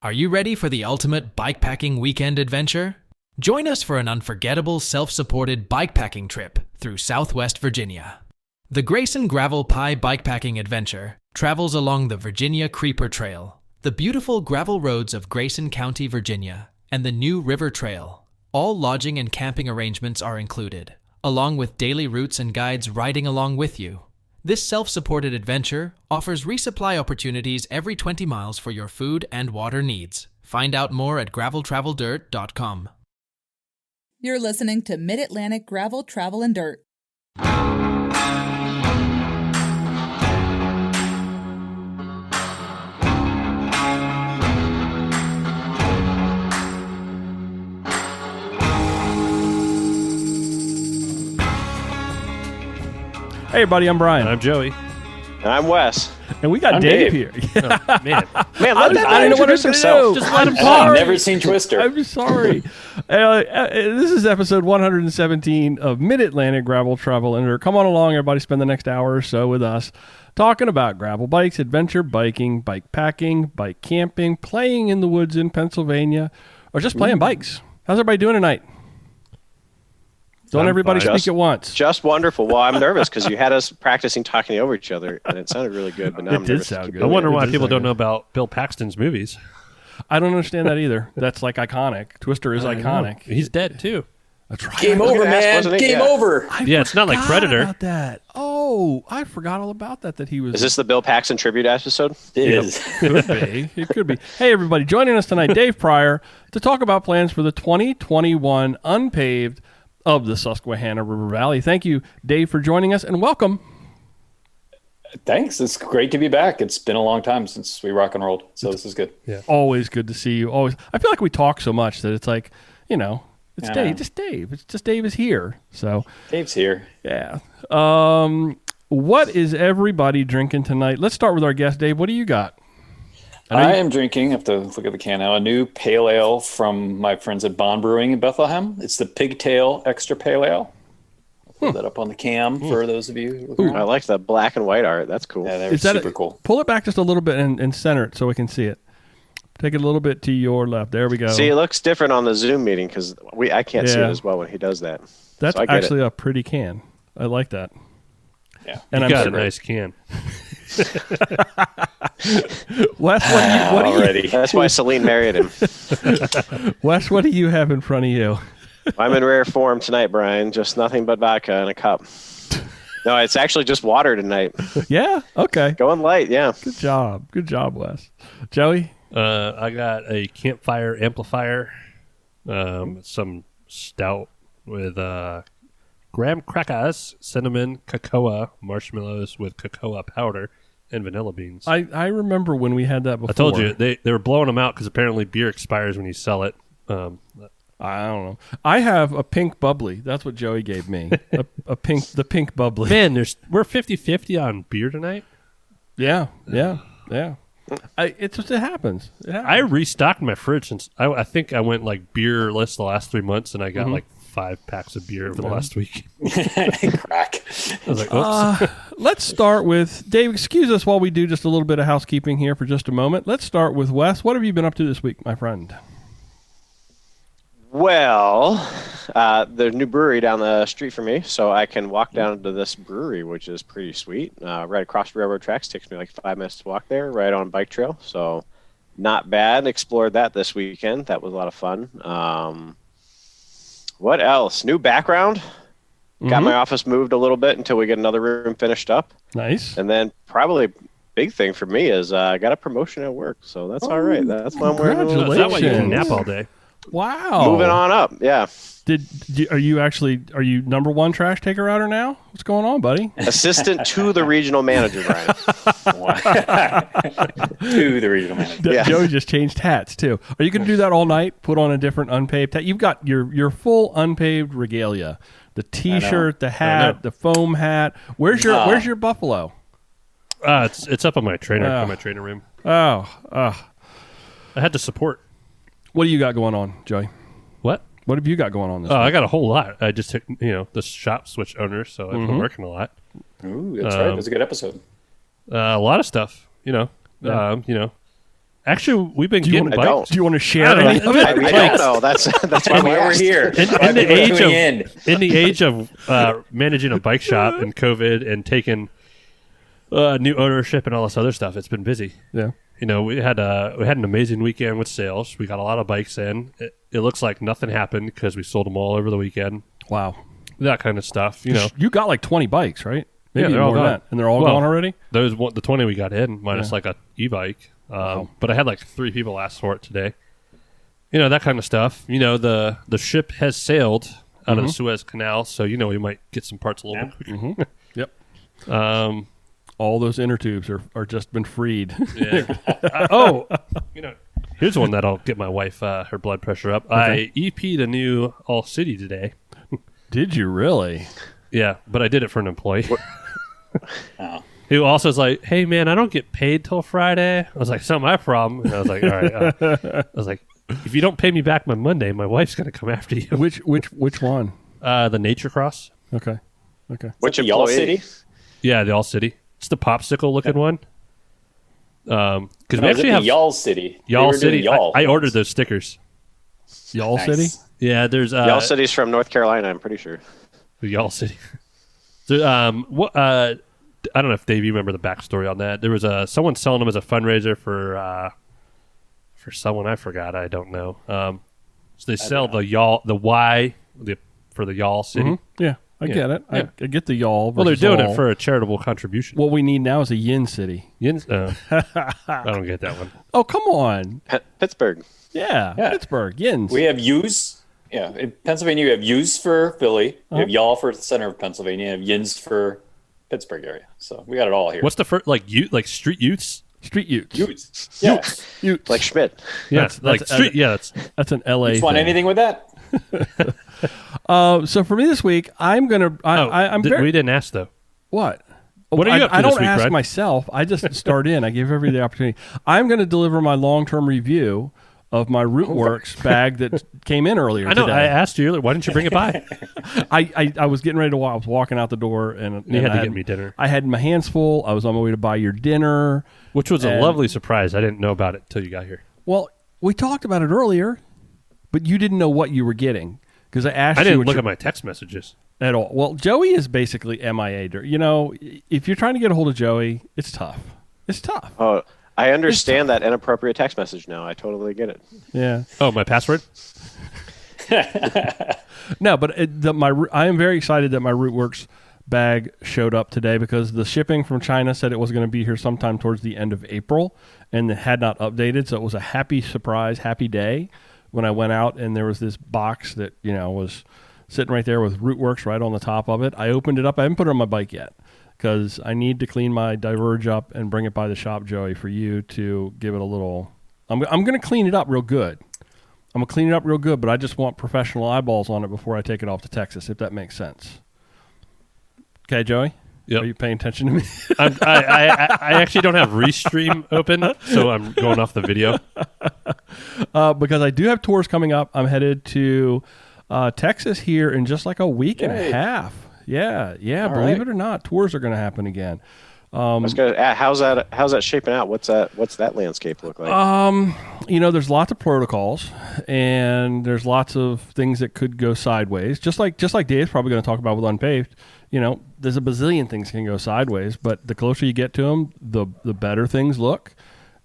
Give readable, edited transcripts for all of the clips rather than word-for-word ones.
Are you ready for the ultimate bikepacking weekend adventure? Join us for an unforgettable self-supported bikepacking trip through Southwest Virginia. The Grayson Gravel Pie Bikepacking Adventure travels along the Virginia Creeper Trail, the beautiful gravel roads of Grayson County, Virginia, and the New River Trail. All lodging and camping arrangements are included, along with daily routes and guides riding along with you. This self-supported adventure offers resupply opportunities every 20 miles for your food and water needs. Find out more at graveltraveldirt.com. You're listening to Mid-Atlantic Gravel, Travel, and Dirt. Hey everybody, I'm Brian. I'm Joey. And I'm Wes. And we got I'm Dave Dave. here. Oh, man. Man, let I didn't know what I was going to do. Just let him I've talk. never seen Twister. I'm sorry. This is episode 117 of Mid-Atlantic Gravel, Travel, and Dirt. Come on along, everybody. Spend the next hour or so with us talking about gravel bikes, adventure biking, bike packing, bike camping, playing in the woods in Pennsylvania, or just playing bikes. How's everybody doing tonight? Don't everybody speak at once. Just wonderful. Well, I'm nervous because you had us practicing talking over each other, and it sounded really good. But now I'm nervous. Sound good. I wonder why It people did don't sound know about Bill Paxton's movies. I don't understand that either. That's like iconic. Twister is iconic. He's dead, too. That's right. Game over, man. wasn't it? Game Yeah. over. Yeah, it's not like Forgot Predator. About that. Oh, I forgot all about that. That he was. Is this the Bill Paxton tribute episode? It is. Could be. It could be. Hey, everybody, joining us tonight, Dave Pryor, to talk about plans for the 2021 unPAved of the Susquehanna River Valley. Thank you, Dave, for joining us, and welcome. Thanks. It's great to be back. It's been a long time since we rock and rolled, so this is good. Yeah. Always good to see you. Always. I feel like we talk so much that it's like, you know, it's I Dave. know. Just Dave. It's just Dave is here. So, Dave's here. yeah. What is everybody drinking tonight? Let's start with our guest, Dave. What do you got? I am drinking, I have to look at the can now, a new pale ale from my friends at Bond Brewing in Bethlehem. It's the Pigtail Extra Pale Ale. I'll put that up on the cam for those of you. Who I like the black and white art. That's cool. Yeah, they're Is that super cool. Pull it back just a little bit and center it so we can see it. Take it a little bit to your left. There we go. See, it looks different on the Zoom meeting because I can't see Yeah. it as well when he does that. That's So I get actually a pretty can. I like that. Yeah. And You I'm got a sure- nice can. Wes, what do you Already. That's why Celine married him. Wes, what do you have in front of you? I'm in rare form tonight, Brian. Just nothing but vodka in a cup. No, it's actually just water tonight. Yeah? Okay. Going light, yeah. Good job. Good job, Wes. Joey? I got a campfire amplifier, some stout with graham crackers, cinnamon, cocoa, marshmallows with cocoa powder, and vanilla beans. I remember when we had that before. I told you, they were blowing them out because apparently beer expires when you sell it. I don't know. I have a pink bubbly. That's what Joey gave me. the pink bubbly. Man, we're 50-50 on beer tonight. Yeah. It happens. It happens. I restocked my fridge since I think I went like beerless the last 3 months, and I got like 5 packs of beer over the last week. Crack. I was like, oops. Let's start with Dave. Excuse us while we do just a little bit of housekeeping here for just a moment. Let's start with Wes. What have you been up to this week, my friend? Well, there's a new brewery down the street from me, so I can walk down to this brewery, which is pretty sweet. Right across the railroad tracks. Takes me like 5 minutes to walk there, right on a bike trail. So not bad. Explored that this weekend. That was a lot of fun. What else? New background. Got my office moved a little bit until we get another room finished up. Nice. And then probably big thing for me is I got a promotion at work, so that's all right. That's why I'm wearing a little Is that why you can Congratulations. nap all day? Wow. moving on up. Yeah. Are you number one trash taker outer now? What's going on, buddy? Assistant to the regional manager, Brian. To the regional manager. Yeah. Joey just changed hats too. Are you going to do that all night? Put on a different unpaved hat. You've got your full unpaved regalia: the T-shirt, the hat, the foam hat. Where's your buffalo? It's up on my trainer, Oh. in my trainer room. I had to support. What do you got going on, Joey? What? What have you got going on this Oh, week? I got a whole lot. I just took, the shop switch owner, so I've been working a lot. Ooh, that's right. It was a good episode. A lot of stuff, Yeah. Actually, we've been getting I bikes. don't. Do you want to share I don't any know. of it? I don't know. That's why That's we why we're asked. here. In Why the people are age tuning of in the age of managing a bike shop and COVID and taking new ownership and all this other stuff, it's been busy. Yeah. You know, we had an amazing weekend with sales. We got a lot of bikes in. It looks like nothing happened because we sold them all over the weekend. Wow. That kind of stuff. You know, You got like 20 bikes, right? Maybe they're all more than gone. that. And they're all Well, gone already? the 20 we got in minus like a e-bike. Wow. But I had like 3 people ask for it today. You know, that kind of stuff. You know, the ship has sailed out of the Suez Canal, so you know we might get some parts a little bit quicker. Mm-hmm. Yep. All those inner tubes are just been freed. Yeah. You know, here's one that'll get my wife her blood pressure up. Okay. I EP'd a new All City today. Did you really? Yeah, but I did it for an employee. Oh. Who also is like, hey man, I don't get paid till Friday. I was like, it's not my problem. And I was like, all right. I was like, if you don't pay me back my Monday, my wife's gonna come after you. Which one? The Nature Cross. Okay. Which the Y'all employee? City? Yeah, the All City. It's the popsicle looking one. Because we No, actually have Y'all City. They Y'all were doing City. Y'all I ordered once. those stickers. Y'all Nice. City? Yeah, there's Y'all City's from North Carolina, I'm pretty sure. the Y'all City. So, I don't know if Dave, you remember the backstory on that. There was someone selling them as a fundraiser for someone I forgot. I don't know. So they sell the for the Y'all City. Mhm. Yeah, I get it. Yeah. I get the y'all. Well, they're versus doing all. it for a charitable contribution. What we need now is a yin city. I don't get that one. Oh, come on. Pittsburgh. Yeah. Yeah. Pittsburgh, yins. We have U's. Yeah, in Pennsylvania, you have U's for Philly. You have Y'all for the center of Pennsylvania. And Yins for Pittsburgh area. So we got it all here. What's the first street youths? Street Utes. Utes? Yeah. Utes. Like Schmidt. Yeah, That's- street. Yeah, That's an LA Just want thing. anything with that? So for me this week, I'm gonna. I'm very. we didn't ask though. What? What are you up to I this don't week, ask Brad? myself. I just start in. I give everybody the opportunity. I'm going to deliver my long-term review of my RootWorks bag that came in earlier I know. today. I asked you earlier. Why didn't you bring it by? I was getting ready to walk. I was walking out the door, and You had I to get me dinner, I had my hands full. I was on my way to buy your dinner. which was a And- lovely surprise. I didn't know about it till you got here. Well, we talked about it earlier, but you didn't know what you were getting because I asked I you didn't what look you- at my text messages. at all. Well, Joey is basically MIA. You know, if you're trying to get a hold of Joey, it's tough. It's tough. Oh, I understand that inappropriate text message now. I totally get it. Yeah. Oh, my password? No, but I am very excited that my RootWorks bag showed up today because the shipping from China said it was going to be here sometime towards the end of April and it had not updated. So it was a happy surprise, happy day when I went out and there was this box that, you know, was sitting right there with RootWorks right on the top of it. I opened it up. I haven't put it on my bike yet because I need to clean my Diverge up and bring it by the shop, Joey, for you to give it a little. I'm going to clean it up real good. I'm going to clean it up real good, but I just want professional eyeballs on it before I take it off to Texas, if that makes sense. Okay, Joey? Yep. Are you paying attention to me? I actually don't have Restream open, so I'm going off the video. Because I do have tours coming up. I'm headed to Texas here in just like a week and a Yay. half. Yeah. All Believe right. it or not, tours are going to happen again. I was gonna ask, how's that shaping out? What's that landscape look like? You know, there's lots of protocols and there's lots of things that could go sideways. Just like Dave's probably going to talk about with unPAved. You know, there's a bazillion things can go sideways, but the closer you get to them, the better things look.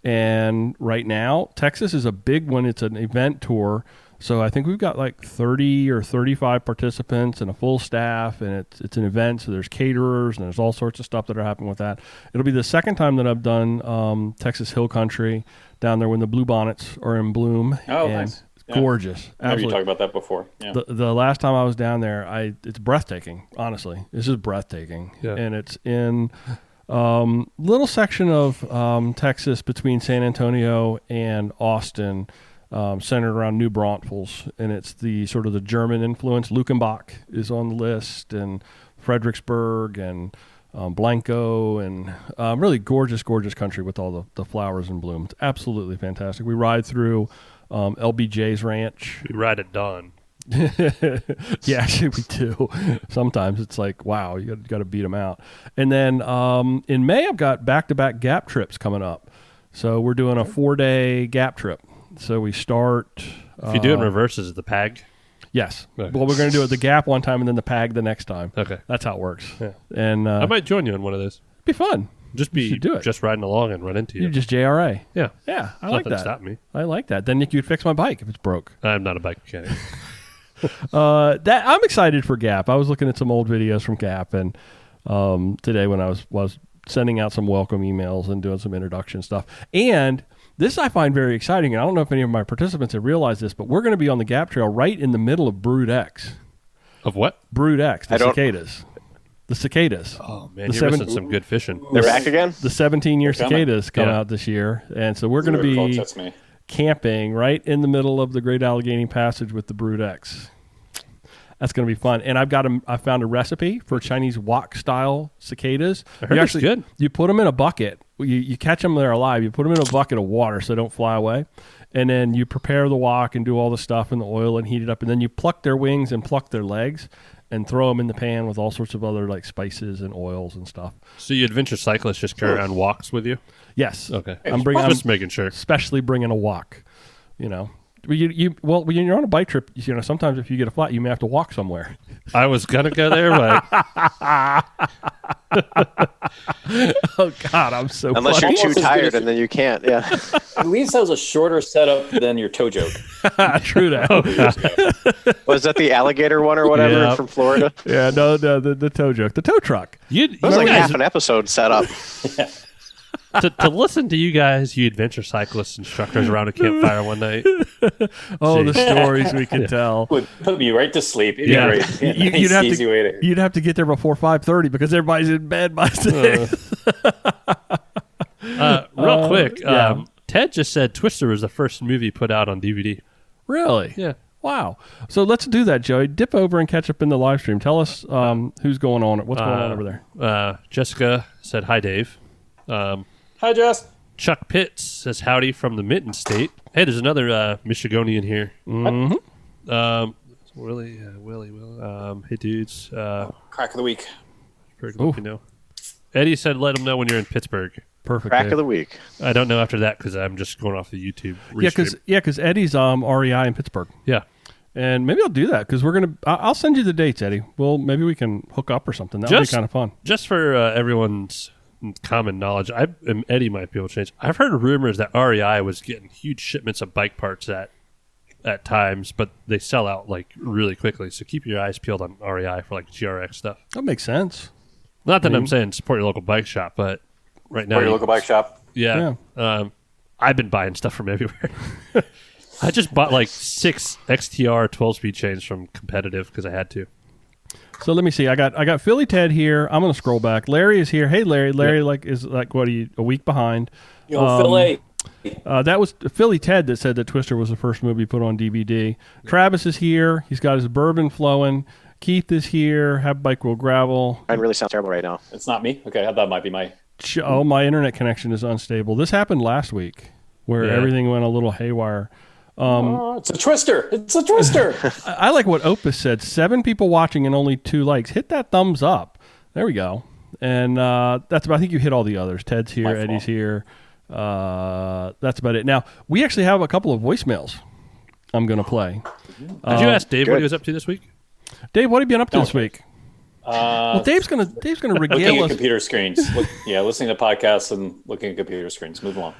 And right now, Texas is a big one. It's an event tour. So I think we've got like 30 or 35 participants and a full staff, and it's an event. So there's caterers and there's all sorts of stuff that are happening with that. It'll be the second time that I've done Texas Hill Country down there when the bluebonnets are in bloom. Oh, and nice. It's Yeah. gorgeous. I remember you Absolutely. talked about that before. Yeah. The last time I was down there, it's breathtaking. Honestly, this is breathtaking, Yeah. and it's in little section of Texas between San Antonio and Austin, centered around New Braunfels, and it's the sort of the German influence. Luckenbach is on the list, and Fredericksburg, and Blanco, and really gorgeous country with all the flowers in bloom. It's absolutely fantastic. We ride through LBJ's ranch. We ride at dawn. Yeah, actually we do. Sometimes it's like, wow, you got to beat them out. And then in May, I've got back-to-back Gap trips coming up. So we're doing a 4-day gap trip. So we start. If you do it in reverse, is it the PAG? Yes. Okay. Well, we're going to do it the gap one time and then the PAG the next time. Okay. That's how it works. Yeah. And I might join you on one of those. it'd be fun. Just You should do it. just riding along and run into you. You just JRA. Yeah. Yeah, I like Nothing that. stop me. I like that. Then you could fix my bike if it's broke. I'm not a bike mechanic. That I'm excited for Gap. I was looking at some old videos from Gap, and today when I was sending out some welcome emails and doing some introduction stuff. And this I find very exciting. And I don't know if any of my participants have realized this, but we're going to be on the Gap Trail right in the middle of Brood X. Of what? Brood X, the cicadas. The cicadas. Oh, man, you're missing some good fishing. They're back again? The 17-year They're coming. cicadas come Yeah. out this year. And so we're going to Beautiful, be that's me. camping right in the middle of the Great Allegheny Passage with the Brood X. That's going to be fun. And I found a recipe for Chinese wok style cicadas. I heard it's good. You put them in a bucket. You catch them there alive. You put them in a bucket of water so they don't fly away. And then you prepare the wok and do all the stuff in the oil and heat it up. And then you pluck their wings and pluck their legs and throw them in the pan with all sorts of other like spices and oils and stuff. So you adventure cyclists just carry around walks with you? Yes. Okay. I'm just making sure. especially bringing a wok, you know. When you're on a bike trip, you know, sometimes if you get a flat, you may have to walk somewhere. I was going to go there, but Oh God, I'm so Unless you're Almost too as good tired as and then you can't. Yeah. At least that was a shorter setup than your toe joke. true that. Was that the alligator one or whatever Yeah. from Florida? Yeah, no, the tow joke, the tow truck. It was like half an episode set up. to listen to you guys, you adventure cyclist instructors around a campfire one night. Oh, the Jeez. stories we can tell. Would put me right to sleep. It'd Yeah. be great. You'd have Easy way to. You'd have to get there before 5:30 because everybody's in bed by 6. Real quick, yeah. Ted just said Twister was the first movie put out on DVD. Really? Yeah. Wow. So let's do that, Joey. Dip over and catch up in the live stream. Tell us who's going on. What's going on over there? Jessica said, "Hi, Dave." Hi, Jess. Chuck Pitts says, "Howdy from the Mitten State." Hey, there's another Michigonian here. Willie. Hey, dudes. Crack of the week. Pretty good, you know. Eddie said, "Let him know when you're in Pittsburgh." Perfect. Crack Dave. of the week. I don't know after that because I'm just going off the YouTube. Yeah, restream. because Eddie's REI in Pittsburgh. Yeah. And maybe I'll do that because we're gonna. I'll send you the dates, Eddie. Well, maybe we can hook up or something. That would be kind of fun. Just for everyone's common knowledge, Eddie might be able to change. I've heard rumors that REI was getting huge shipments of bike parts at times, but they sell out like really quickly. So keep your eyes peeled on REI for like GRX stuff. That makes sense. Not that I'm saying support your local bike shop, but right now, Or your local bike shop. yeah. I've been buying stuff from everywhere. I just bought like 6 XTR 12-speed chains from Competitive because I had to. So let me see. I got Philly Ted here. I'm gonna scroll back. Larry is here. Hey, Larry. Larry is what are you a week behind? Yo, Philly. That was Philly Ted that said that Twister was the first movie put on DVD. Travis is here. He's got his bourbon flowing. Keith is here. Have Bike Roll Gravel. Mine really sounds terrible right now. It's not me? Okay, I thought that might be my... Oh, my internet connection is unstable. This happened last week where Yeah. everything went a little haywire. it's a twister. It's a twister. I like what Opus said. 7 people watching and only 2 likes. Hit that thumbs up. There we go. And that's about. I think you hit all the others. Ted's here. My fault. Eddie's here. That's about it. Now we actually have a couple of voicemails. I'm going to play. Did you ask Dave what he was up to this week? Dave, what have you been up to this week? Well, Dave's gonna Looking regale at us. computer screens. Listening to podcasts and looking at computer screens. Move along.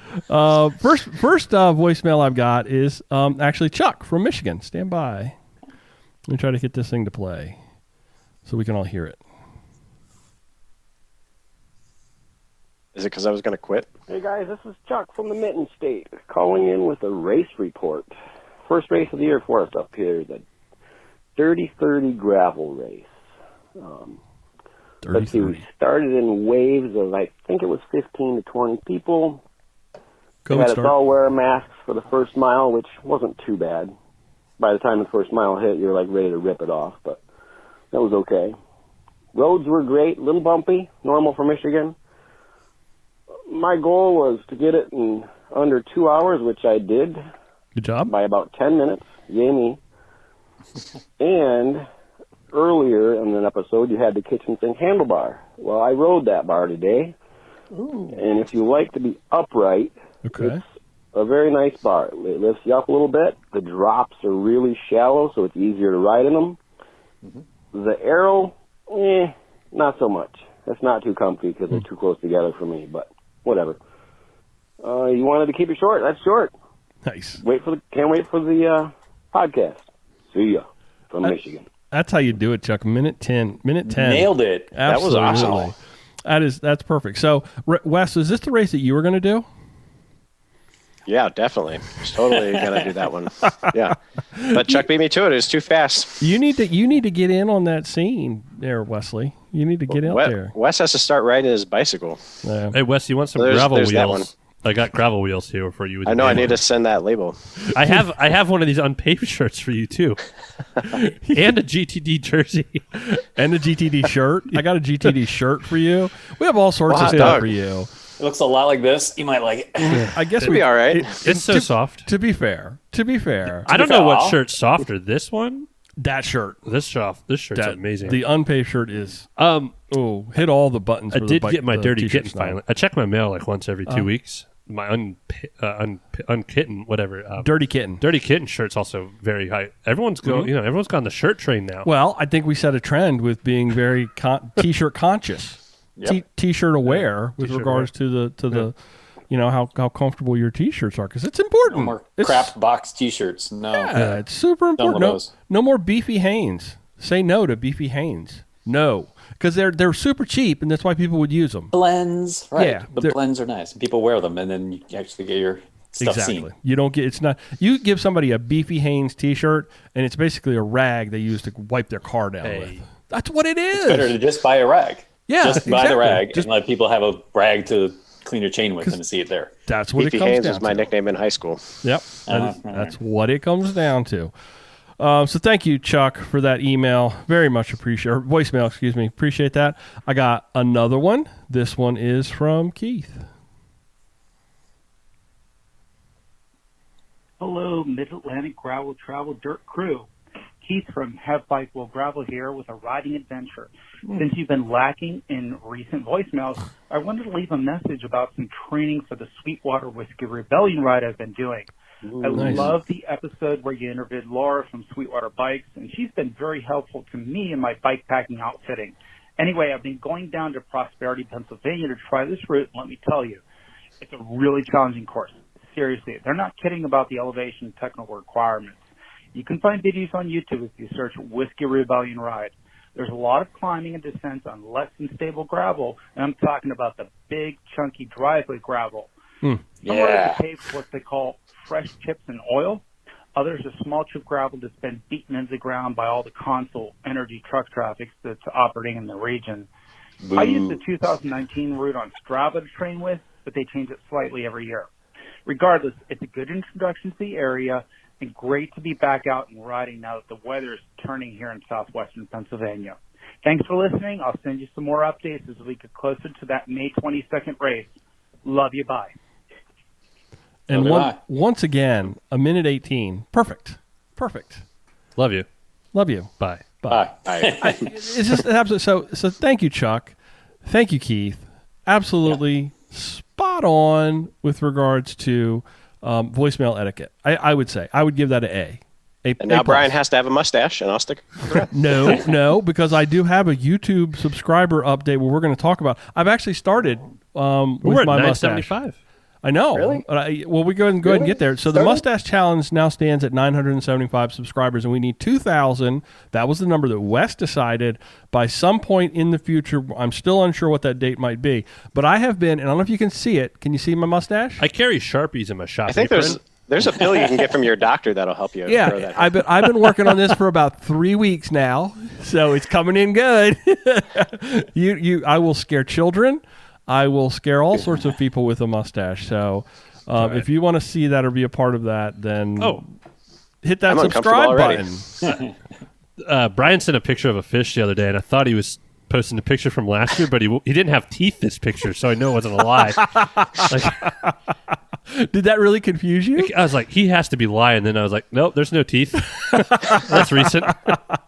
First voicemail I've got is actually Chuck from Michigan. Stand by. Let me try to get this thing to play so we can all hear it. Is it because I was going to quit? Hey guys, this is Chuck from the Mitten State, calling in with a race report. First race of the year for us up here, the 30-30 gravel race. Let's see, we started in waves of, I think it was 15 to 20 people. They had us all wear masks for the first mile, which wasn't too bad. By the time the first mile hit, you're like ready to rip it off, but that was okay. Roads were great, a little bumpy, normal for Michigan. My goal was to get it in under 2 hours, which I did. Good job. By about 10 minutes. Yay me. And earlier in an episode, you had the kitchen sink handlebar. Well, I rode that bar today. Ooh. And if you like to be upright, Okay. It's a very nice bar. It lifts you up a little bit. The drops are really shallow, so it's easier to ride in them. Mm-hmm. The Arrow, not so much. That's not too comfy because they're too close together for me, but whatever. You wanted to keep it short? That's short. Nice. Can't wait for the podcast. See ya from Michigan. That's how you do it, Chuck. Minute 10. Nailed it. Absolutely. That was awesome. That's perfect. So, Wes, is this the race that you were going to do? Yeah, definitely. Totally gonna do that one. Yeah, but Chuck beat me to it. It was too fast. You need to get in on that scene there, Wesley. You need to get out there. Wes has to start riding his bicycle. Yeah. Hey, Wes, you want some There's gravel that one. wheels? I got gravel wheels here for you. I know. I need to send that label. I have one of these unpaved shirts for you too, and a GTD jersey, and a GTD shirt. I got a GTD shirt for you. We have all sorts of stuff for you. It looks a lot like this. You might like it. Yeah, I guess it'll be all right. It's so soft. To be fair, I don't know what shirt's softer. This one, that shirt. This shirt's amazing. The unpaved shirt is. Hit all the buttons. I did get my dirty kitten finally. I check my mail like once every 2 weeks. My unkitten, whatever. Dirty kitten. Dirty kitten shirt's also very high. Everyone's everyone's gone the shirt train now. Well, I think we set a trend with being very t-shirt conscious. Yep. T-shirt aware with regards to the how comfortable your t-shirts are, because it's important. No more crap box t-shirts. No, yeah, it's super important. No more beefy Hanes. Say no to beefy Hanes. No, because they're super cheap, and that's why people would use them. Blends, right? Yeah, the blends are nice. People wear them, and then you actually get your stuff seen. You don't get. It's not. You give somebody a beefy Hanes t-shirt, and it's basically a rag they use to wipe their car down with. That's what it is. It's better to just buy a rag. Yeah, just buy the rag and let people have a rag to clean your chain with and see it there. That's what Beefy it comes Haynes down was my to. nickname in high school. Yep, that's what it comes down to. So thank you, Chuck, for that email. Very much appreciate, or voicemail, excuse me. Appreciate that. I got another one. This one is from Keith. Hello, Mid-Atlantic Gravel Travel Dirt Crew. Keith from Have Bike Will Gravel here with a riding adventure. Since you've been lacking in recent voicemails, I wanted to leave a message about some training for the Sweetwater Whiskey Rebellion ride I've been doing. I love the episode where you interviewed Laura from Sweetwater Bikes, and she's been very helpful to me in my bike packing outfitting. Anyway, I've been going down to Prosperity, Pennsylvania to try this route, and let me tell you, it's a really challenging course. Seriously, they're not kidding about the elevation and technical requirements. You can find videos on YouTube if you search Whiskey Rebellion Ride. There's a lot of climbing and descents on less than stable gravel, and I'm talking about the big, chunky driveway gravel. Some are paved with what they call fresh chips and oil. Others are small chip gravel that's been beaten into the ground by all the console energy truck traffic that's operating in the region. Boo. I use the 2019 route on Strava to train with, but they change it slightly every year. Regardless, it's a good introduction to the area and great to be back out and riding now that the weather is turning here in southwestern Pennsylvania. Thanks for listening. I'll send you some more updates as we get closer to that May 22nd race. Love you. Bye. And once again, a minute 18. Perfect. Love you. Bye. It's just absolutely so. Thank you, Chuck. Thank you, Keith. Absolutely spot on with regards to voicemail etiquette. I would say I would give that an A. And now Brian has to have a mustache, and I'll stick. No, because I do have a YouTube subscriber update where we're going to talk about. I've actually started with my mustache. I know. Really? Well, we go ahead and get there. So the Mustache Challenge now stands at 975 subscribers, and we need 2,000. That was the number that Wes decided by some point in the future. I'm still unsure what that date might be. But I have been, and I don't know if you can see it. Can you see my mustache? I carry Sharpies in my shop. I think there's a pill you can get from your doctor that'll help you. Yeah, I've been working on this for about 3 weeks now, so it's coming in good. I will scare children. I will scare all sorts of people with a mustache. So if you want to see that or be a part of that, then hit that subscribe button. Brian sent a picture of a fish the other day, and I thought he was posting a picture from last year, but he didn't have teeth this picture, so I know it wasn't a lie. Did that really confuse you? I was like, he has to be lying. Then I was like, nope, there's no teeth. That's recent.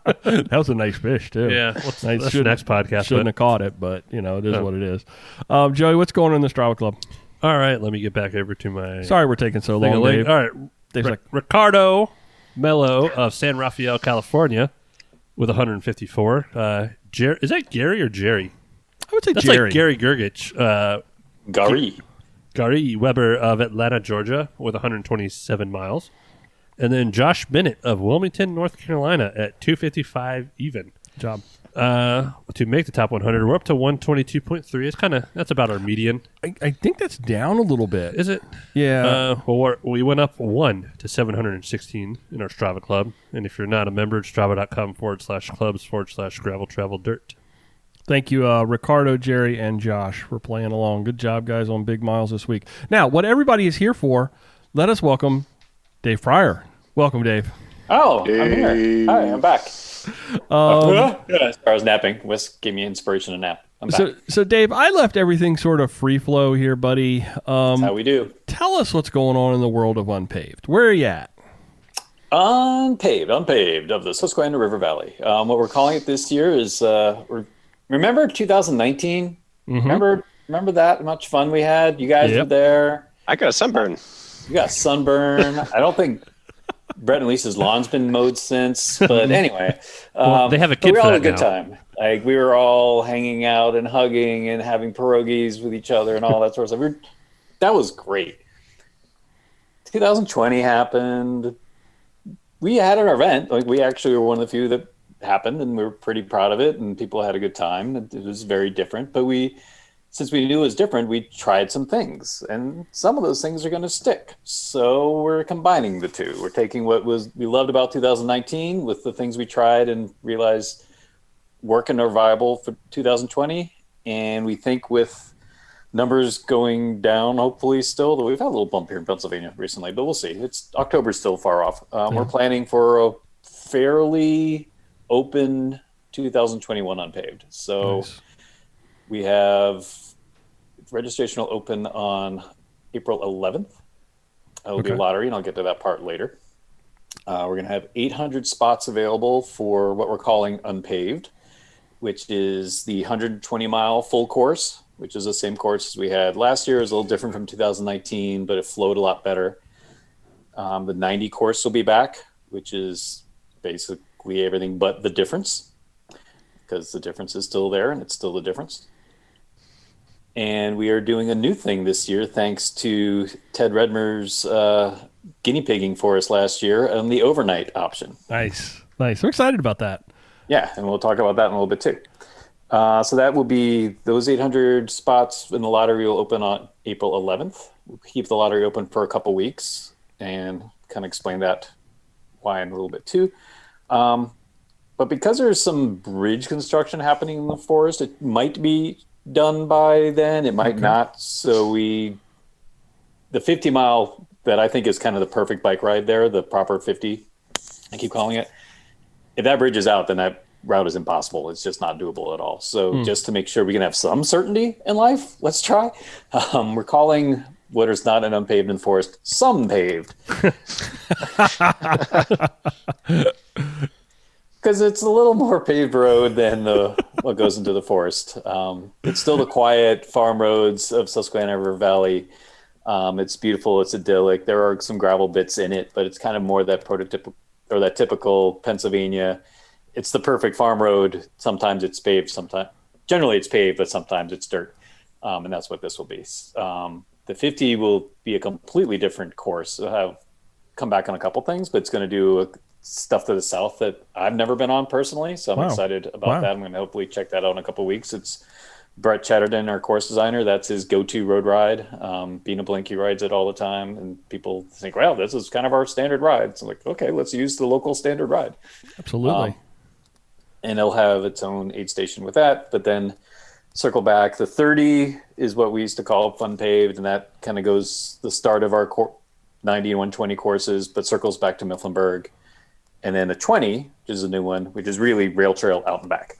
That was a nice fish, too. Yeah. That's the next podcast. Shouldn't have caught it, but, it is what it is. Joey, what's going on in the Strava Club? All right, let me get back over to my... Sorry we're taking so long, Dave. All right, Dave's like, Ricardo Mello of San Rafael, California, with 154. Is that Gary or Jerry? I would say That's Jerry. like Gary Gergich. Gary Weber of Atlanta, Georgia, with 127 miles. And then Josh Bennett of Wilmington, North Carolina, at 255 even. Good job. To make the top 100, we're up to 122.3. It's that's about our median. I think that's down a little bit. Is it? Yeah. Well, we went up 1 to 716 in our Strava club. And if you're not a member, it's strava.com/clubs/gravel travel dirt. Thank you, Ricardo, Jerry, and Josh for playing along. Good job, guys, on Big Miles this week. Now, what everybody is here for, let us welcome Dave Pryor. Welcome, Dave. Oh, I'm here. Hi, I'm back. Sorry, I was napping. Wes gave me inspiration to nap. I'm back. So, Dave, I left everything sort of free flow here, buddy. That's how we do. Tell us what's going on in the world of unPAved. Where are you at? unPAved of the Susquehanna River Valley. What we're calling it this year is remember 2019? Mm-hmm. Remember that much fun we had? You guys were there. I got a sunburn. You got sunburn. I don't think Brett and Lisa's lawn's been mowed since, but anyway, they have a kid. We for all that had a good now. time. Like we were all hanging out and hugging and having pierogies with each other and all that sort of stuff. That was great. 2020 happened. We had an event. Like we actually were one of the few that happened, and we were pretty proud of it. And people had a good time. It was very different, but since we knew it was different, we tried some things, and some of those things are going to stick. So we're combining the two. We're taking what we loved about 2019 with the things we tried and realized working are viable for 2020. And we think with numbers going down, hopefully still, though we've had a little bump here in Pennsylvania recently, but we'll see. October's still far off. We're planning for a fairly open 2021 unPAved. So nice. We have registration will open on April 11th. It'll be a lottery, and I'll get to that part later. We're going to have 800 spots available for what we're calling unPAved, which is the 120-mile full course, which is the same course as we had last year. It's a little different from 2019, but it flowed a lot better. The 90 course will be back, which is basically everything but the difference, because the difference is still there, and it's still the difference. And we are doing a new thing this year, thanks to Ted Redmer's guinea pigging for us last year on the overnight option. Nice. We're excited about that. Yeah, and we'll talk about that in a little bit too. So that will be those 800 spots in the lottery will open on April 11th. We'll keep the lottery open for a couple weeks and kind of explain that why in a little bit too. But because there's some bridge construction happening in the forest, it might be done by then, it might not. So the 50 mile that I think is kind of the perfect bike ride there, the proper 50, I keep calling it. If that bridge is out, then that route is impossible. It's just not doable at all. So just to make sure we can have some certainty in life, let's try. We're calling what is not an unPAved in the forest, some paved. Because it's a little more paved road than what goes into the forest. It's still the quiet farm roads of Susquehanna River Valley. It's beautiful. It's idyllic. There are some gravel bits in it, but it's kind of more that prototypical or that typical Pennsylvania. It's the perfect farm road. Sometimes it's paved. Generally it's paved, but sometimes it's dirt. And that's what this will be. The 50 will be a completely different course. I'll have come back on a couple things, but it's going to do stuff to the south that I've never been on personally. So I'm excited about that. I'm going to hopefully check that out in a couple of weeks. It's Brett Chatterton, our course designer. That's his go-to road ride. Bina Blinky rides it all the time. And people think, well, this is kind of our standard ride. So I'm like, okay, let's use the local standard ride. Absolutely. And it'll have its own aid station with that. But then circle back. The 30 is what we used to call unPAved. And that kind of goes the start of our 90 and 120 courses, but circles back to Mifflinburg. And then the 20, which is a new one, which is really rail trail out and back.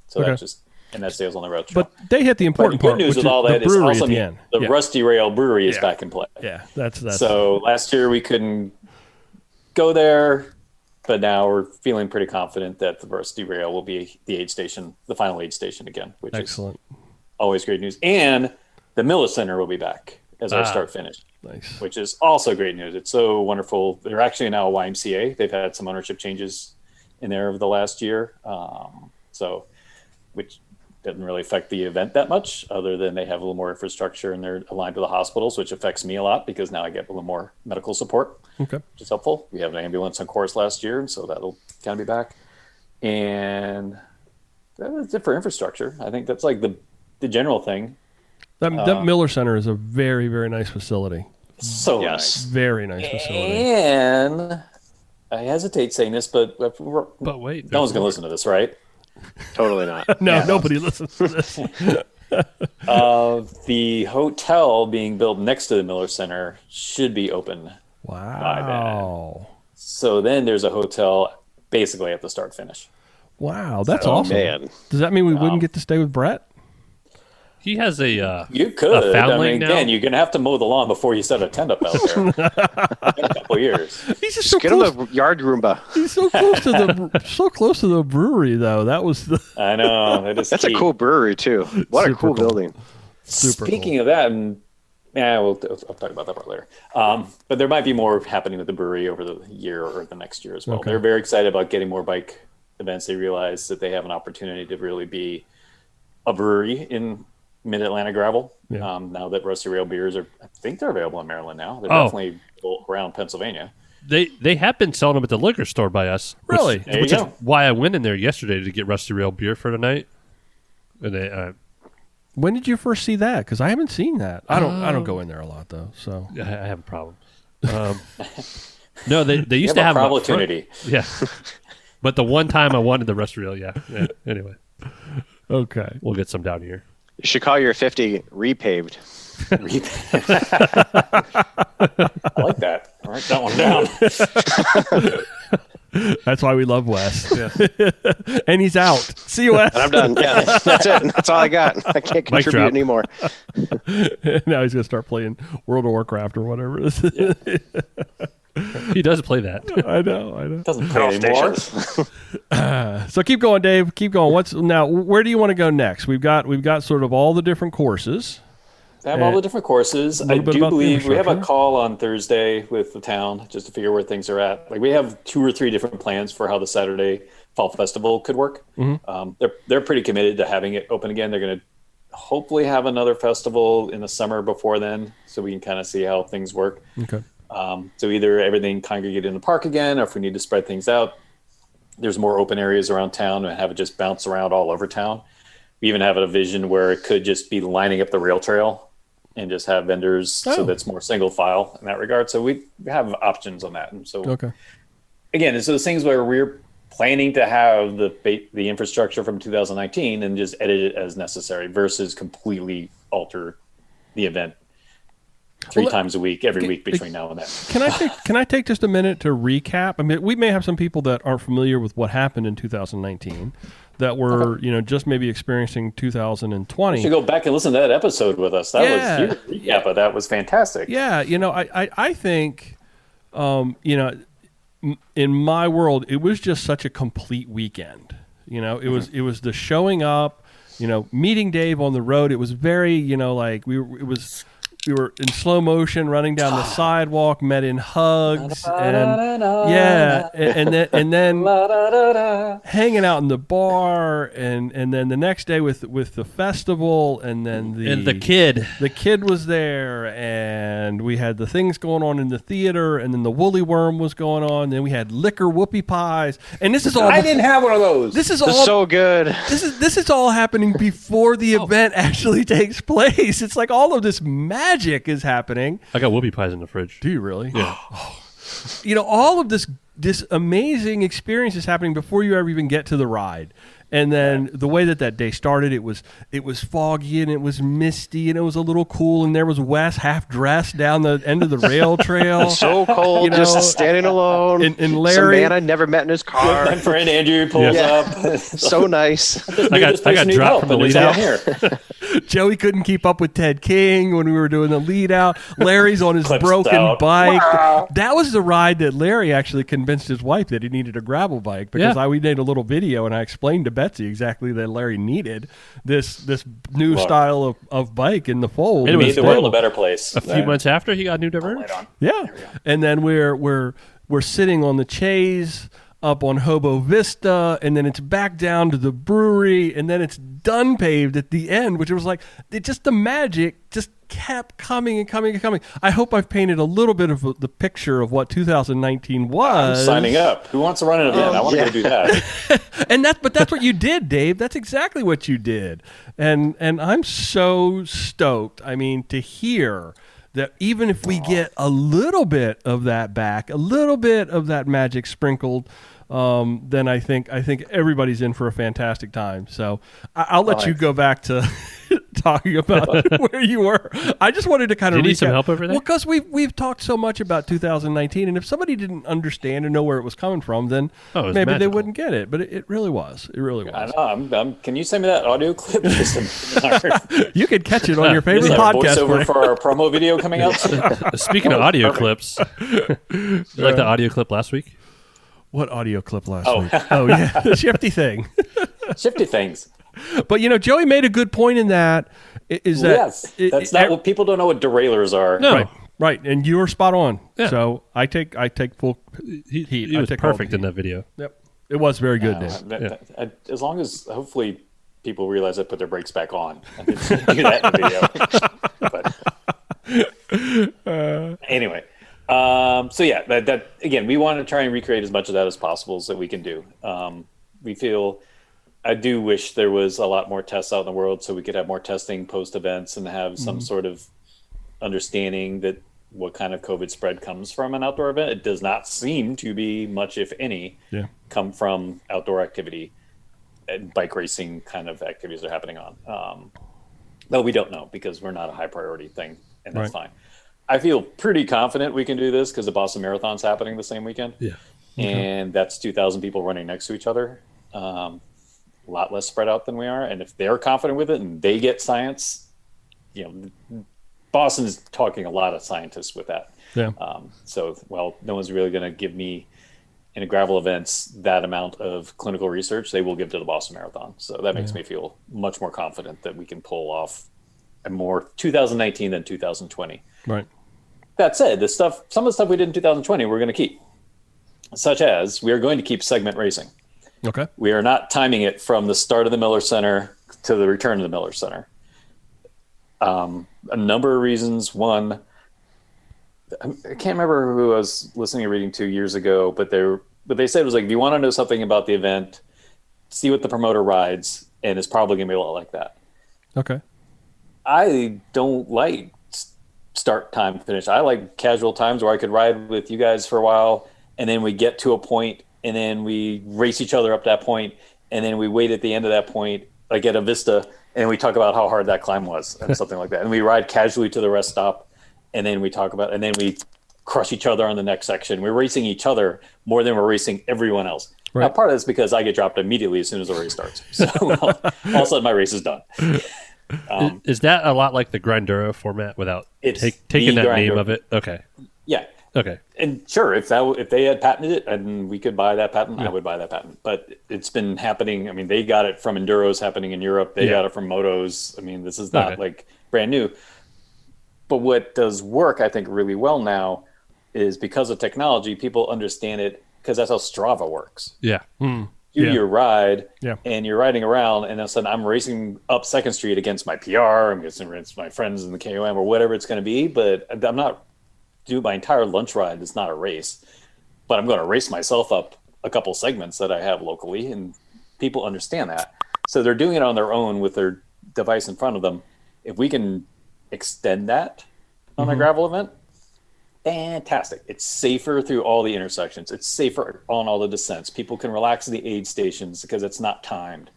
So that stays on the rail trail. But they hit the important part. The good news with all that is also the Rusty Rail Brewery is back in play. Yeah, that's. So last year we couldn't go there, but now we're feeling pretty confident that the Rusty Rail will be the aid station, the final aid station again, which is always great news. And the Miller Center will be back. as our start finish. Nice. Which is also great news. It's so wonderful. They're actually now a YMCA. They've had some ownership changes in there over the last year. Which doesn't really affect the event that much, other than they have a little more infrastructure and they're aligned with the hospitals, which affects me a lot because now I get a little more medical support, Okay. which is helpful. We have an ambulance on course last year, and so that'll kind of be back. And that's it for infrastructure. I think that's like the general thing. That Miller Center is a very, very nice facility. So nice. Very nice facility. And I hesitate saying this, but wait, no one's going to listen to this, right? Totally not. No, nobody listens to this. The hotel being built next to the Miller Center should be open. Wow. So then there's a hotel basically at the start finish. Wow, that's awesome. Man. Does that mean we wouldn't get to stay with Brett? He has a you could. a foundling now. Again, you're gonna have to mow the lawn before you set a tent up out there. In a couple of years. He's just Get him a yard Roomba. He's so close to the brewery, though. That was the. I know. That's a cool brewery too. What a cool building. Speaking of that, and I'll talk about that part later. But there might be more happening with the brewery over the year or the next year as well. Okay. They're very excited about getting more bike events. They realize that they have an opportunity to really be a brewery in Mid-Atlantic gravel. Yeah. Now that Rusty Rail beers I think they're available in Maryland now. They're definitely around Pennsylvania. They have been selling them at the liquor store by us. Really? Which is why I went in there yesterday to get Rusty Rail beer for tonight. And they, when did you first see that? Because I haven't seen that. I don't go in there a lot though. So I have a problem. No, they used to have an opportunity. Yeah, but the one time I wanted the Rusty Rail, yeah. Anyway, okay, we'll get some down here. You should call your 50 repaved. I like that. I'll write that one down. That's why we love Wes. Yeah. And he's out. See you, Wes. And I'm done. Yeah, that's it. That's all I got. I can't contribute anymore. Now he's going to start playing World of Warcraft or whatever this is. He does play that. I know. Doesn't play anymore. So keep going, Dave. Keep going. Where do you want to go next? We've got sort of all the different courses. I have all the different courses. I do believe we have a call on Thursday with the town just to figure where things are at. Like we have 2 or 3 different plans for how the Saturday Fall Festival could work. Mm-hmm. They're pretty committed to having it open again. They're going to hopefully have another festival in the summer before then, so we can kind of see how things work. Okay. So either everything congregate in the park again, or if we need to spread things out, there's more open areas around town and have it just bounce around all over town. We even have a vision where it could just be lining up the rail trail and just have vendors so that's more single file in that regard. So we have options on that. And so again, it's those things where we're planning to have the infrastructure from 2019 and just edit it as necessary versus completely alter the event 3 times a week, every week between now and then. Can I take just a minute to recap? I mean, we may have some people that aren't familiar with what happened in 2019 that were, just maybe experiencing 2020. You should go back and listen to that episode with us. That was your recap of that was fantastic. Yeah, I think, in my world, it was just such a complete weekend. It was the showing up, meeting Dave on the road. It was very, we were in slow motion running down the sidewalk, met in hugs, and then hanging out in the bar, and then the next day with the festival, and then the kid was there, and we had the things going on in the theater, and then the woolly worm was going on, and then we had liquor whoopie pies, and this is all. I didn't have one of those. This is all so good. This is all happening before the event actually takes place. It's like all of this magic is happening. I got whoopie pies in the fridge. Do you really? Yeah. All of this amazing experience is happening before you ever even get to the ride. And then the way that day started, it was foggy and it was misty and it was a little cool, and there was Wes half dressed down the end of the rail trail. So cold, just standing alone. And Larry, some man I never met in his car. My friend Andrew pulls up. So nice. I got dropped from the lead out here. Joey couldn't keep up with Ted King when we were doing the lead out. Larry's on his broken out. bike. Wow. That was the ride that Larry actually convinced his wife that he needed a gravel bike, because we made a little video and I explained to Betsy exactly that Larry needed this new style of bike in the fold. It made the world a better place. A few months after he got new Diverge. Yeah, and then we're sitting on the Chase up on Hobo Vista, and then it's back down to the brewery, and then it's unPAved at the end, which was like the magic just kept coming and coming and coming. I hope I've painted a little bit of the picture of what 2019 was. I'm signing up. Who wants to run an event? I want to go do that. But that's what you did, Dave. That's exactly what you did, and I'm so stoked. I mean, to hear that even if we get a little bit of that back, a little bit of that magic sprinkled, then I think everybody's in for a fantastic time. So I'll let you go back to talking about where you were. I just wanted to kind of need some help over there? Well, because we've talked so much about 2019, and if somebody didn't understand and know where it was coming from, then maybe magical. they wouldn't get it. But it really was. It really was. I know. Can you send me that audio clip? You could catch it on your favorite Is that podcast. voiceover for our promo video coming out soon? Speaking of audio clips, you like the audio clip last week? What audio clip last week? Oh, yeah. The shifty thing. Shifty things. But, Joey made a good point in that. That's not what people don't know what derailers are. No. Right. And you were spot on. Yeah. So I take full heat. He was perfect in that video. Yep. It was very good, Dave. As long as hopefully people realize they put their brakes back on. I didn't do that in the video. Anyway. So yeah, that again, we want to try and recreate as much of that as possible so that we can do. I do wish there was a lot more tests out in the world so we could have more testing post events and have some sort of understanding that what kind of COVID spread comes from an outdoor event. It does not seem to be much, if any, come from outdoor activity and bike racing kind of activities are happening on. Though we don't know because we're not a high priority thing, and that's fine. I feel pretty confident we can do this because the Boston Marathon's happening the same weekend. Yeah. And that's 2,000 people running next to each other. A lot less spread out than we are. And if they're confident with it and they get science, Boston is talking a lot of scientists with that. Yeah. No one's really going to give me in a gravel events that amount of clinical research. They will give to the Boston Marathon. So that makes me feel much more confident that we can pull off a more 2019 than 2020. Right. That said, some of the stuff we did in 2020, we're going to keep, such as we are going to keep segment racing. Okay. We are not timing it from the start of the Miller Center to the return of the Miller Center. A number of reasons. One, I can't remember who I was listening and reading to years ago, but they said it was like, if you want to know something about the event, see what the promoter rides, and it's probably going to be a lot like that. Okay. I don't like start time finish. I like casual times where I could ride with you guys for a while, and then we get to a point, and then we race each other up that point, and then we wait at the end of that point, like at a vista, and we talk about how hard that climb was and something like that. And we ride casually to the rest stop, and then we talk about, and then we crush each other on the next section. We're racing each other more than we're racing everyone else. Right. Now, part of it's because I get dropped immediately as soon as the race starts. So all of a sudden my race is done. Is that a lot like the Grinduro format without taking that name of it? Okay. Yeah. Okay. And sure, if they had patented it and we could buy that patent, I would buy that patent. But it's been happening. I mean, they got it from Enduros happening in Europe. They got it from Motos. I mean, this is not like brand new. But what does work, I think, really well now is because of technology, people understand it because that's how Strava works. Yeah. Your ride, and you're riding around, and all of a sudden I'm racing up 2nd Street against my PR, I'm against my friends in the KOM or whatever it's going to be, but I'm not do my entire lunch ride. It's not a race, but I'm going to race myself up a couple segments that I have locally, and people understand that. So they're doing it on their own with their device in front of them. If we can extend that on a gravel event, fantastic. It's safer through all the intersections. It's safer on all the descents. People can relax at the aid stations because it's not timed.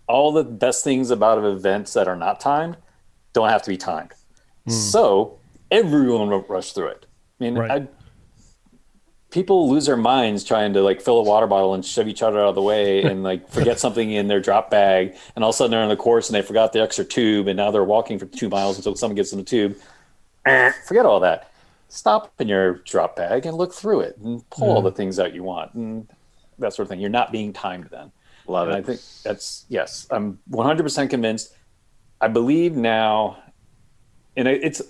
All the best things about events that are not timed don't have to be timed. So everyone will rush through it. I mean, people lose their minds trying to like fill a water bottle and shove each other out of the way and like forget something in their drop bag. And all of a sudden they're in the course and they forgot the extra tube. And now they're walking for 2 miles until someone gets in the tube. Forget all that. Stop in your drop bag and look through it and pull all the things out you want and that sort of thing. You're not being timed then. Love And it. I think yes, I'm 100% convinced. I believe now, and it's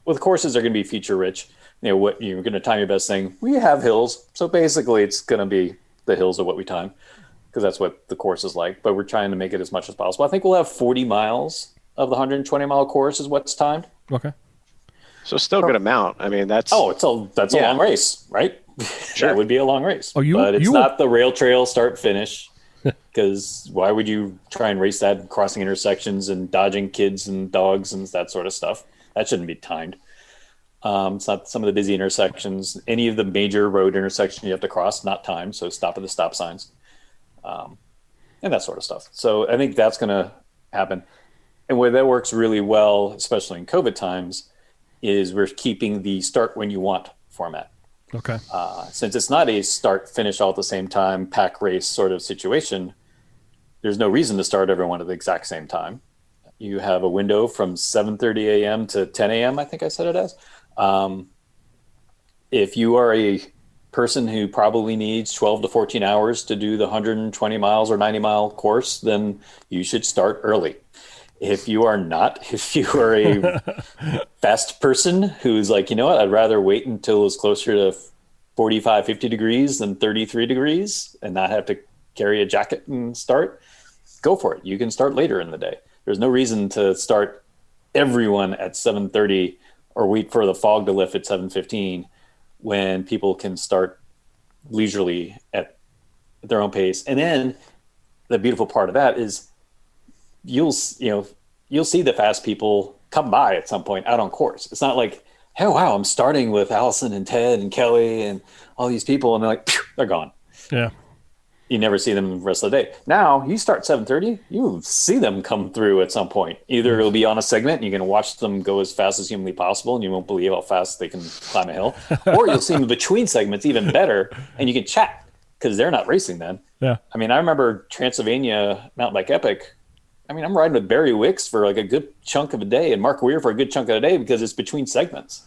with courses are going to be feature rich. What you're going to time your best saying, we have hills. So basically it's going to be the hills are what we time because that's what the course is like. But we're trying to make it as much as possible. I think we'll have 40 miles of the 120-mile course is what's timed. Okay. So still a good amount. I mean, that's a long race, right? Sure. That would be a long race. Oh, but it's not the rail trail start finish. Because why would you try and race that crossing intersections and dodging kids and dogs and that sort of stuff? That shouldn't be timed. It's not some of the busy intersections. Any of the major road intersections you have to cross, not timed. So stop at the stop signs and that sort of stuff. So I think that's going to happen. And where that works really well, especially in COVID times, is we're keeping the start when you want format. Okay. Since it's not a start finish all at the same time pack race sort of situation, there's no reason to start everyone at the exact same time. You have a window from 7:30 a.m. to 10 a.m. I think I said it as. If you are a person who probably needs 12 to 14 hours to do the 120 miles or 90-mile course, then you should start early. If you are not, if you are a fast person who's like, you know what, I'd rather wait until it's closer to 45, 50 degrees than 33 degrees and not have to carry a jacket and start, go for it. You can start later in the day. There's no reason to start everyone at 7:30 or wait for the fog to lift at 7:15 when people can start leisurely at their own pace. And then the beautiful part of that is you'll see the fast people come by at some point out on course. It's not like, hey, wow, I'm starting with Allison and Ted and Kelly and all these people, and they're like, they're gone. Yeah. You never see them the rest of the day. Now you start 7:30, you see them come through at some point. Either it'll be on a segment and you can watch them go as fast as humanly possible and you won't believe how fast they can climb a hill, or you'll see them between segments even better and you can chat because they're not racing then. Yeah. I mean, I remember Transylvania Mountain Bike Epic. I mean, I'm riding with Barry Wicks for like a good chunk of a day and Mark Weir for a good chunk of a day because it's between segments.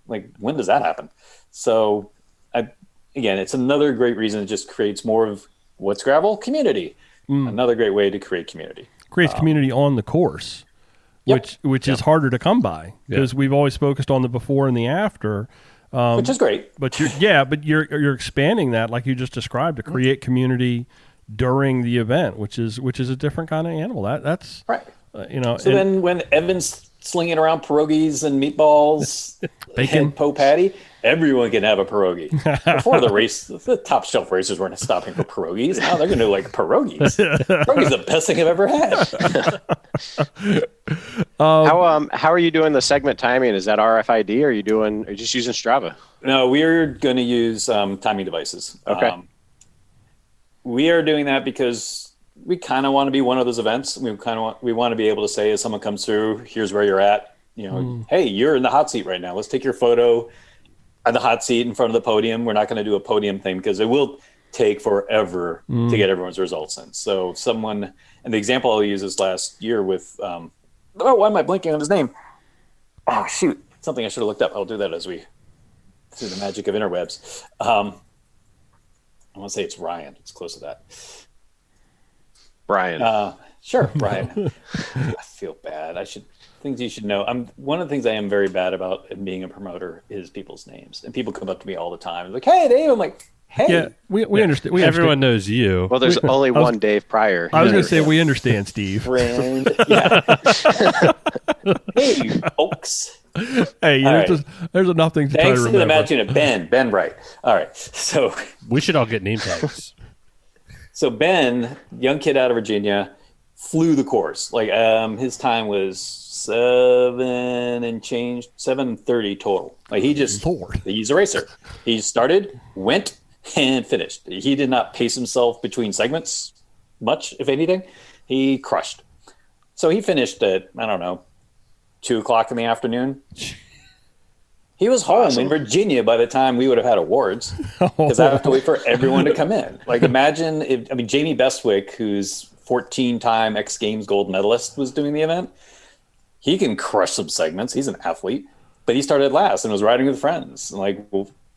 Like, when does that happen? So, again, it's another great reason. It just creates more of what's gravel community. Another great way to create community. Creates community on the course, which is harder to come by because we've always focused on the before and the after. Which is great. But you're expanding that, like you just described, to create community during the event, which is a different kind of animal. That's right. So then when Evan's slinging around pierogies and meatballs, bacon, and po patty, everyone can have a pierogi. Before the race, the top shelf racers weren't stopping for pierogies. Now they're going to like pierogies. Pierogies the best thing I've ever had. How are you doing the segment timing? Is that RFID? Or are you just using Strava? No, we're going to use timing devices. Okay. We are doing that because we kind of want to be one of those events. We want to be able to say, as someone comes through, here's where you're at. Hey, you're in the hot seat right now. Let's take your photo on the hot seat in front of the podium. We're not going to do a podium thing because it will take forever to get everyone's results in. So and the example I'll use is last year with, why am I blanking on his name? Oh, shoot. Something I should have looked up. I'll do that as we, through the magic of interwebs. I want to say it's Ryan. It's close to that. Brian. Sure, Brian. I feel bad. Things you should know. One of the things I am very bad about in being a promoter is people's names. And people come up to me all the time. Like, hey, Dave. I'm like, hey. Yeah, we understand. Everyone knows you. Well, there's only one Dave Pryor. I was going to say, we understand, Steve. Friend. Yeah. Hey, folks. Hey, there's enough things to try to remember. Thanks to the match unit, Ben Wright. All right. So we should all get name tags. So Ben, young kid out of Virginia, flew the course. Like his time was 7:30 total. Like he's a racer. He started, went, and finished. He did not pace himself between segments much, if anything. He crushed. So he finished at, 2:00 in the afternoon. He was home in Virginia by the time we would have had awards because I have to wait for everyone to come in. Like, imagine Jamie Bestwick, who's 14-time X Games gold medalist, was doing the event. He can crush some segments. He's an athlete, but he started last and was riding with friends. And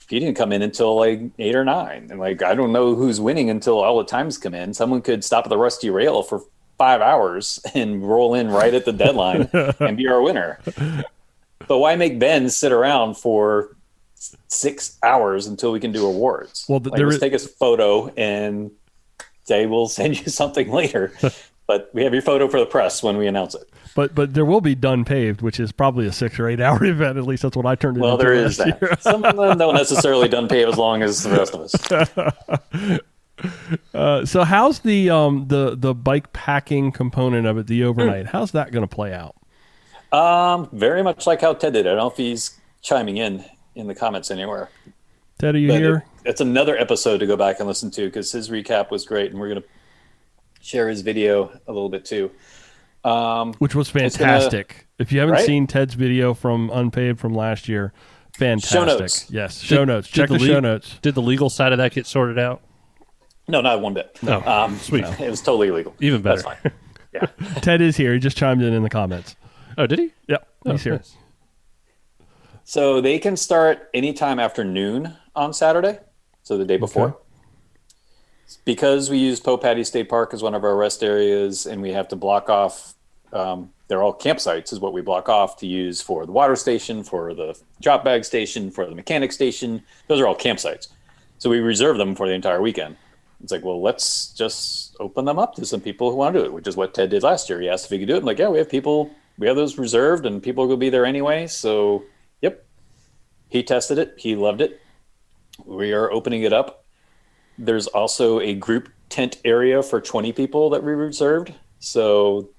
he didn't come in until like 8 or 9. And like, I don't know who's winning until all the times come in. Someone could stop at the Rusty Rail for 5 hours and roll in right at the deadline and be our winner. But why make Ben sit around for 6 hours until we can do awards? Well, let's take a photo and say we'll send you something later. But we have your photo for the press when we announce it. But there will be unPAved, which is probably a 6 or 8 hour event. At least that's what I turned it into. Well, there is that. Year. Some of them don't necessarily unPAved as long as the rest of us. So how's the bike packing component of it, the overnight? How's that going to play out? Very much like how Ted did. I don't know if he's chiming in the comments anywhere. Ted, are you here? It's another episode to go back and listen to because his recap was great, and we're going to share his video a little bit too. Which was fantastic. If you haven't seen Ted's video from unPAved from last year, fantastic. Show notes. Yes, show notes. Check the show notes. Did the legal side of that get sorted out? No, not one bit. No, sweet. No, it was totally illegal. Even better. That's fine. Yeah. Ted is here. He just chimed in the comments. Oh, did he? Yep, he's here. Nice. So they can start anytime after noon on Saturday, so the day before. Okay. Because we use Popatty State Park as one of our rest areas, and we have to block off, they're all campsites is what we block off to use for the water station, for the drop bag station, for the mechanic station. Those are all campsites. So we reserve them for the entire weekend. It's like, well, let's just open them up to some people who want to do it, which is what Ted did last year. He asked if he could do it. I'm like, yeah, we have those reserved, and people will be there anyway. So, yep. He tested it. He loved it. We are opening it up. There's also a group tent area for 20 people that we reserved. So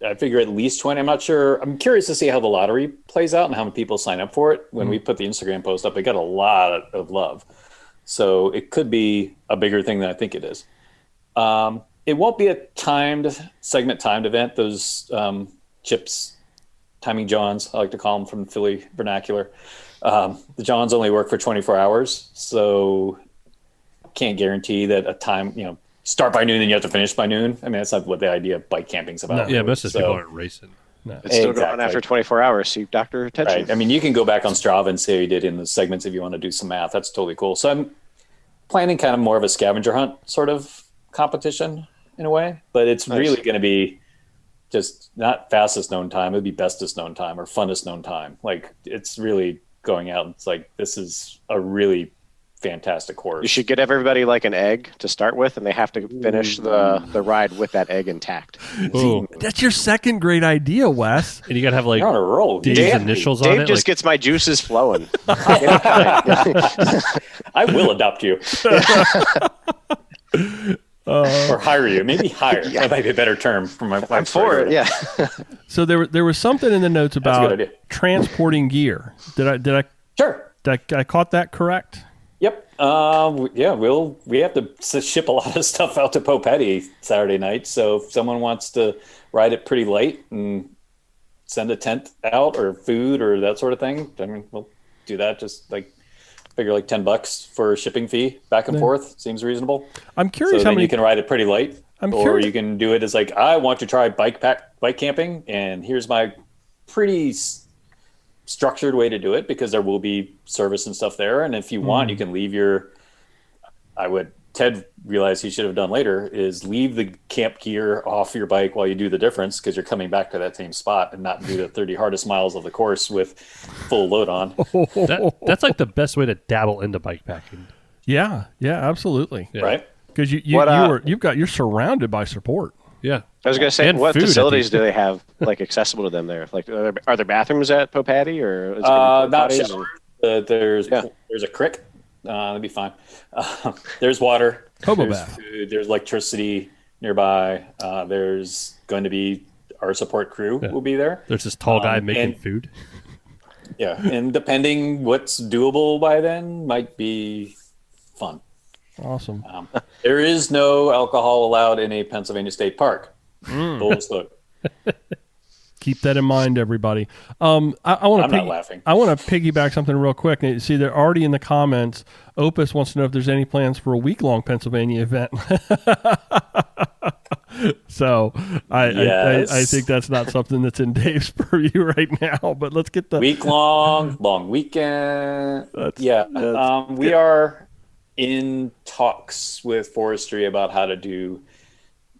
I figure at least 20. I'm not sure. I'm curious to see how the lottery plays out and how many people sign up for it. When we put the Instagram post up, it got a lot of love. So it could be a bigger thing than I think it is. It won't be a segment timed event. Those chips, timing Johns, I like to call them from Philly vernacular. The Johns only work for 24 hours. So can't guarantee that a time, start by noon and you have to finish by noon. I mean, that's not what the idea of bike camping's about. No, yeah, most of the people aren't racing. No. It's still going after 24 hours, so you've got their attention. Right. I mean, you can go back on Strava and see how you did in the segments if you want to do some math. That's totally cool. So I'm planning kind of more of a scavenger hunt sort of competition in a way, but it's really going to be just not fastest known time. It'd be bestest known time or funnest known time. Like, it's really going out. It's like, this is a really fantastic course. You should get everybody like an egg to start with, and they have to finish the ride with that egg intact. See, that's your second great idea, Wes. And you got to have like You're on a roll. Dave's initials on it. Dave just gets my juices flowing. I will adopt you. Or hire you. Maybe hire. Yeah. That might be a better term for my I'm for it, yeah. So there was something in the notes a about good idea. transporting gear. Did Sure. I caught that correct? Yep. We have to ship a lot of stuff out to Popatty Saturday night. So if someone wants to ride it pretty light and send a tent out or food or that sort of thing, I mean, we'll do that. Just figure like $10 for a shipping fee back and forth seems reasonable. I'm curious so how then many you can ride it pretty light, or you can do it as like, I want to try bike camping, and here's my pretty structured way to do it, because there will be service and stuff there. And if you want, you can leave Ted realized he should have done later is leave the camp gear off your bike while you do the difference, because you're coming back to that same spot and not do the 30 hardest miles of the course with full load on. That's like the best way to dabble into bike packing. Yeah, absolutely. Yeah. Right? Because you're surrounded by support. Yeah. I was going to say, And what food at facilities the- do they have accessible to them there? Like, are there bathrooms at Popatty, or is it Not potties, shower. or- There's a creek. That'd be fine. There's water. Hobo There's bath. food, there's electricity nearby. There's going to be our support crew will be there. There's this tall guy making and- food. Yeah, and depending what's doable by then might be fun. Awesome. There is no alcohol allowed in a Pennsylvania state park. Full disclosure. Keep that in mind, everybody. I want I'm to not laughing. I want to piggyback something real quick. See, they're already in the comments. Opus wants to know if there's any plans for a week-long Pennsylvania event. So Yes. I think that's not something that's in Dave's purview right now. But let's get the long weekend. We are in talks with forestry about how to do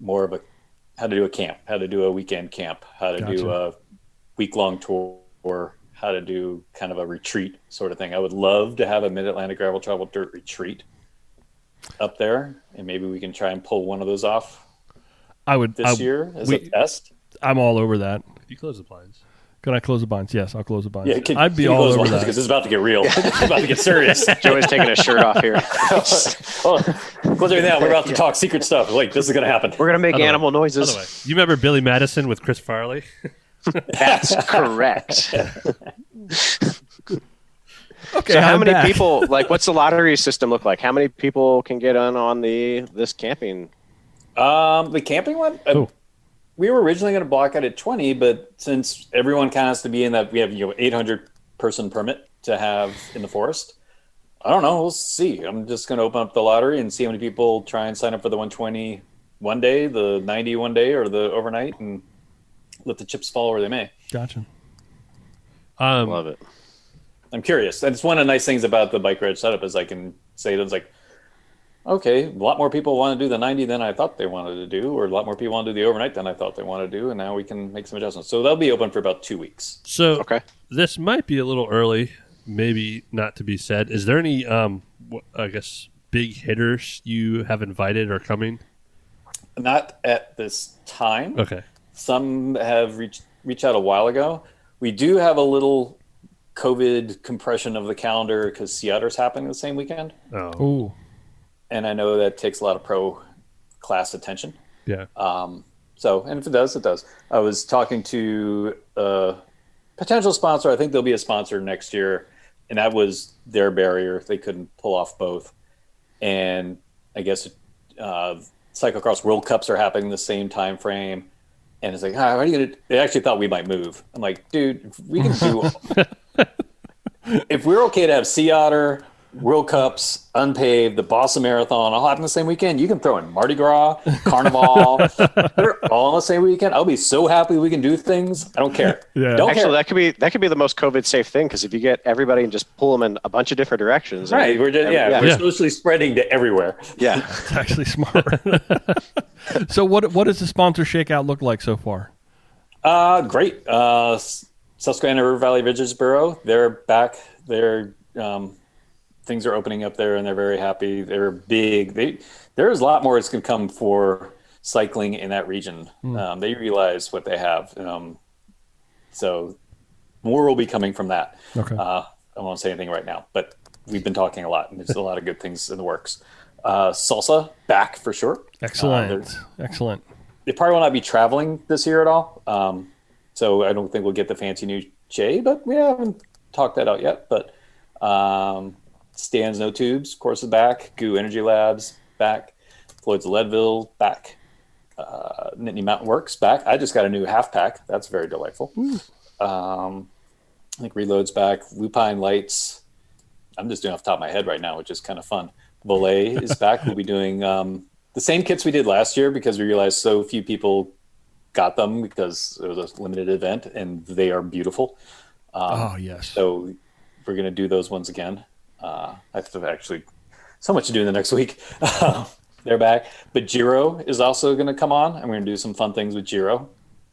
a camp, how to do a weekend camp, how to do a week-long tour, how to do kind of a retreat sort of thing. I would love to have a Mid-Atlantic Gravel Travel Dirt retreat up there, and maybe we can try and pull one of those off this year as a test. I'm all over that. You close the blinds. Can I close the blinds? Yes, I'll close the blinds. Yeah, I'd be all over that because it's about to get real. It's about to get serious. Joey's taking his shirt off here. Close everything down. We're about to talk secret stuff. Wait, this is going to happen. We're going to make animal noises. By the way, you remember Billy Madison with Chris Farley? That's correct. Okay, So how I'm many back. people, like, what's the lottery system look like? How many people can get on this camping? The camping one? We were originally going to block out at 20, but since everyone kind of has to be in that, we have 800 person permit to have in the forest. I don't know. We'll see. I'm just going to open up the lottery and see how many people try and sign up for the 120 one day, the 90 one day, or the overnight, and let the chips fall where they may. Gotcha. Love it. I'm curious. That's one of the nice things about the bike ride setup is I can say that it's like, okay, a lot more people want to do the 90 than I thought they wanted to do, or a lot more people want to do the overnight than I thought they wanted to do, and now we can make some adjustments. So they'll be open for about 2 weeks. So this might be a little early, maybe not to be said. Is there any, I guess, big hitters you have invited or coming? Not at this time. Okay. Some have reached out a while ago. We do have a little COVID compression of the calendar because Seattle's happening the same weekend. Oh. Ooh. And I know that takes a lot of pro class attention. Yeah. And if it does, it does. I was talking to a potential sponsor. I think there'll be a sponsor next year, and that was their barrier. They couldn't pull off both. And I guess cyclocross World Cups are happening the same time frame. And it's like, how are you going to? They actually thought we might move. I'm like, dude, we can do. If we're okay to have Sea Otter, World Cups, unPAved, the Boston Marathon all happen the same weekend, you can throw in Mardi Gras, Carnival. They're all on the same weekend. I'll be so happy we can do things. I don't care. Yeah. Don't Actually, care. that could be the most COVID safe thing, because if you get everybody and just pull them in a bunch of different directions, Right. We're socially spreading to everywhere. Yeah. It's actually smart. So what does the sponsor shakeout look like so far? Great. Susquehanna River Valley Visitors Bureau, they're back. Things are opening up there, and they're very happy. They're big. There's a lot more that's going to come for cycling in that region. They realize what they have. So more will be coming from that. Okay. I won't say anything right now, but we've been talking a lot, and there's a lot of good things in the works. Salsa, back for sure. Excellent. Excellent. They probably will not be traveling this year at all. So I don't think we'll get the fancy new Che, but we haven't talked that out yet. But Stan's No Tubes, of course, is back. Goo Energy Labs, back. Floyd's Leadville, back. Nittany Mountain Works, back. I just got a new half pack. That's very delightful. I think Reload's back. Lupine Lights. I'm just doing off the top of my head right now, which is kind of fun. Volet is back. We'll be doing the same kits we did last year because we realized so few people got them because it was a limited event, and they are beautiful. Yes. So we're going to do those ones again. I have to actually so much to do in the next week. They're back. But Giro is also going to come on. I'm going to do some fun things with Giro.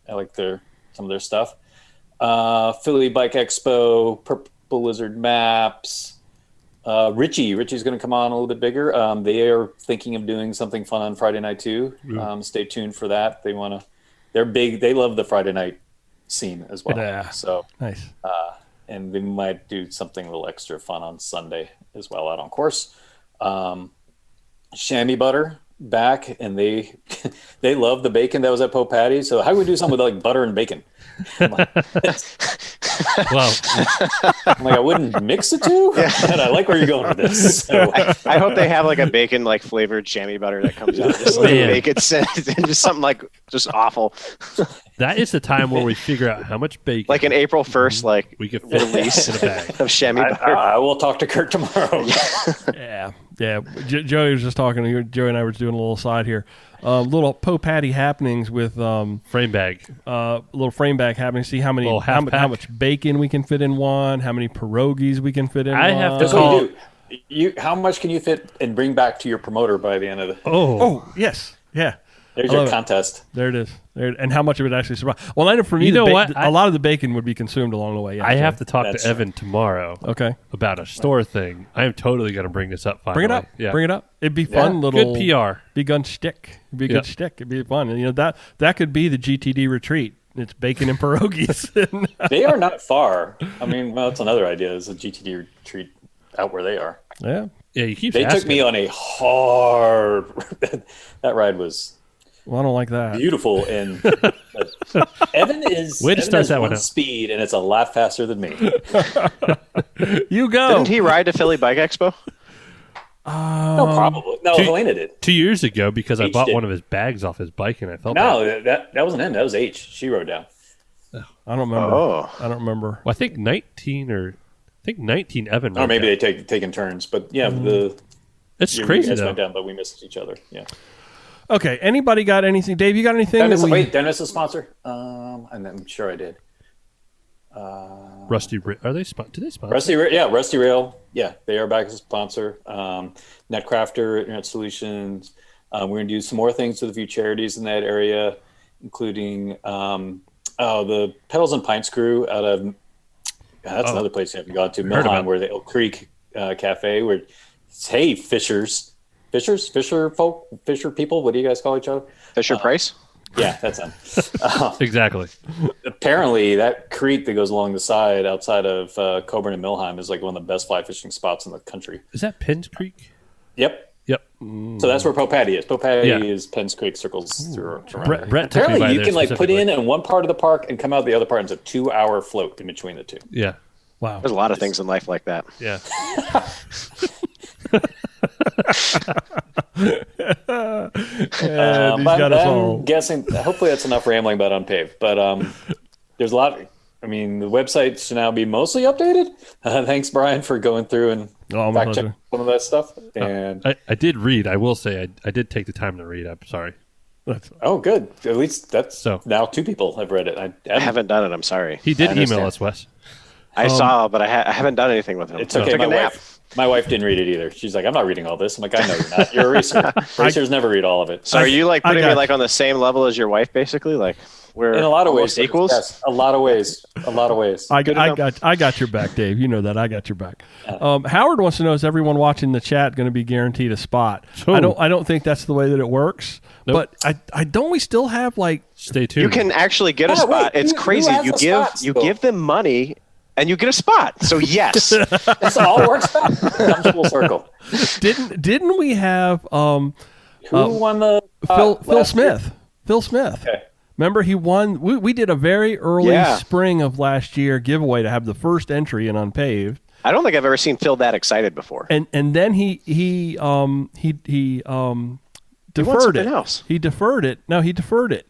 I like some of their stuff. Philly Bike Expo, Purple Lizard Maps. Richie's going to come on a little bit bigger. They are thinking of doing something fun on Friday night too. Stay tuned for that. They're big. They love the Friday night scene as well. Yeah. So nice. And they might do something a little extra fun on Sunday as well out on course. Chamois butter back, and they love the bacon that was at Pope Patty. So how do we do something with like butter and bacon? I'm like, Wow. I wouldn't mix the two, and I like where you're going with this. So. I hope they have like a bacon like flavored chamois butter that comes out, just like bacon scent, and just something like just awful. That is the time where we figure out how much bacon. Like an April 1st, like we could release in a bag. of chamois butter. I will talk to Kurt tomorrow. Yeah. Yeah, Joey was just talking to you. Joey and I were doing a little side here. Little Patty happenings with frame bag. Little frame bag happenings. See how much bacon we can fit in one. How many pierogies we can fit in. I have to That's call. what you do. How much can you fit and bring back to your promoter by the end of the? Oh yes, yeah. There's your contest. There it is. And how much of it actually survives? Well, I know for me, a lot of the bacon would be consumed along the way. Yeah, I have to talk to Evan tomorrow. Okay. About a store thing. I am totally going to bring this up. Finally. Bring it up. Yeah. Bring it up. It'd be fun. Little good PR. Be gun stick. It'd be a good stick. It'd be fun. And, that could be the GTD retreat. It's bacon and pierogies. They are not far. I mean, well, that's another idea. Is a GTD retreat out where they are. Yeah. Yeah. You keep. They took me on a hard. That ride was. Well, I don't like that. Beautiful, and Evan is one speed, and it's a lot faster than me. You go. Didn't he ride to Philly Bike Expo? No, probably. No, Helena did. 2 years ago, because I bought did. one of his bags off his bike, and I felt that wasn't him. That was H. She rode down. I don't remember. Oh. I don't remember. Well, I think 19 Evan. Or maybe they taking turns, but yeah, it's crazy though. Went down, but we missed each other. Yeah. Okay. Anybody got anything? Dave, you got anything? Wait, Dennis is a sponsor. And I'm sure I did. Rusty, are they? Do they sponsor? Rusty Rail. Yeah, they are back as a sponsor. Netcrafter, Internet Solutions. We're going to do some more things with a few charities in that area, including the Pedals and Pints crew out of. That's another place you haven't gone to, Millheim, where the Elk Creek Cafe. Where, hey, fisher people. What do you guys call each other? Fisher Price. Yeah, that's them. Exactly. Apparently, that creek that goes along the side outside of Coburn and Millheim is like one of the best fly fishing spots in the country. Is that Penn's Creek? Yep. So that's where Patty is. Patty is Penn's Creek, circles through. Brett Apparently, you can put in one part of the park and come out the other part. And it's a 2-hour float in between the two. Yeah. Wow. There's a lot of things in life like that. Yeah. But I'm guessing, hopefully that's enough rambling about unPAved. But there's a lot. The website should now be mostly updated. Thanks, Brian, for going through and fact checking some of that stuff. And I did read. I will say I did take the time to read. I'm sorry. Good. At least that's now 2 people have read it. I haven't done it. I'm sorry. He did email us, Wes. I saw, but I haven't done anything with him. It's okay. Took a nap. My wife didn't read it either. She's like, I'm not reading all this. I'm like, I know you're not. You're a racer. Racers never read all of it. So are you putting me on the same level as your wife, basically? Like we're in a lot of ways equals. Yes, a lot of ways. I got your back, Dave. You know that I got your back. Howard wants to know: is everyone watching the chat going to be guaranteed a spot? I don't think that's the way that it works. Nope. But I don't. We still have stay tuned. You can actually get a spot. It's crazy. You give them money. And you get a spot. So yes, this all works out. Comes full circle. Didn't we have who won the Phil Smith? Year? Phil Smith. Okay. Remember he won. We did a very early spring of last year giveaway to have the first entry in unPAved. I don't think I've ever seen Phil that excited before. And then he deferred it. Else. He deferred it. No, he deferred it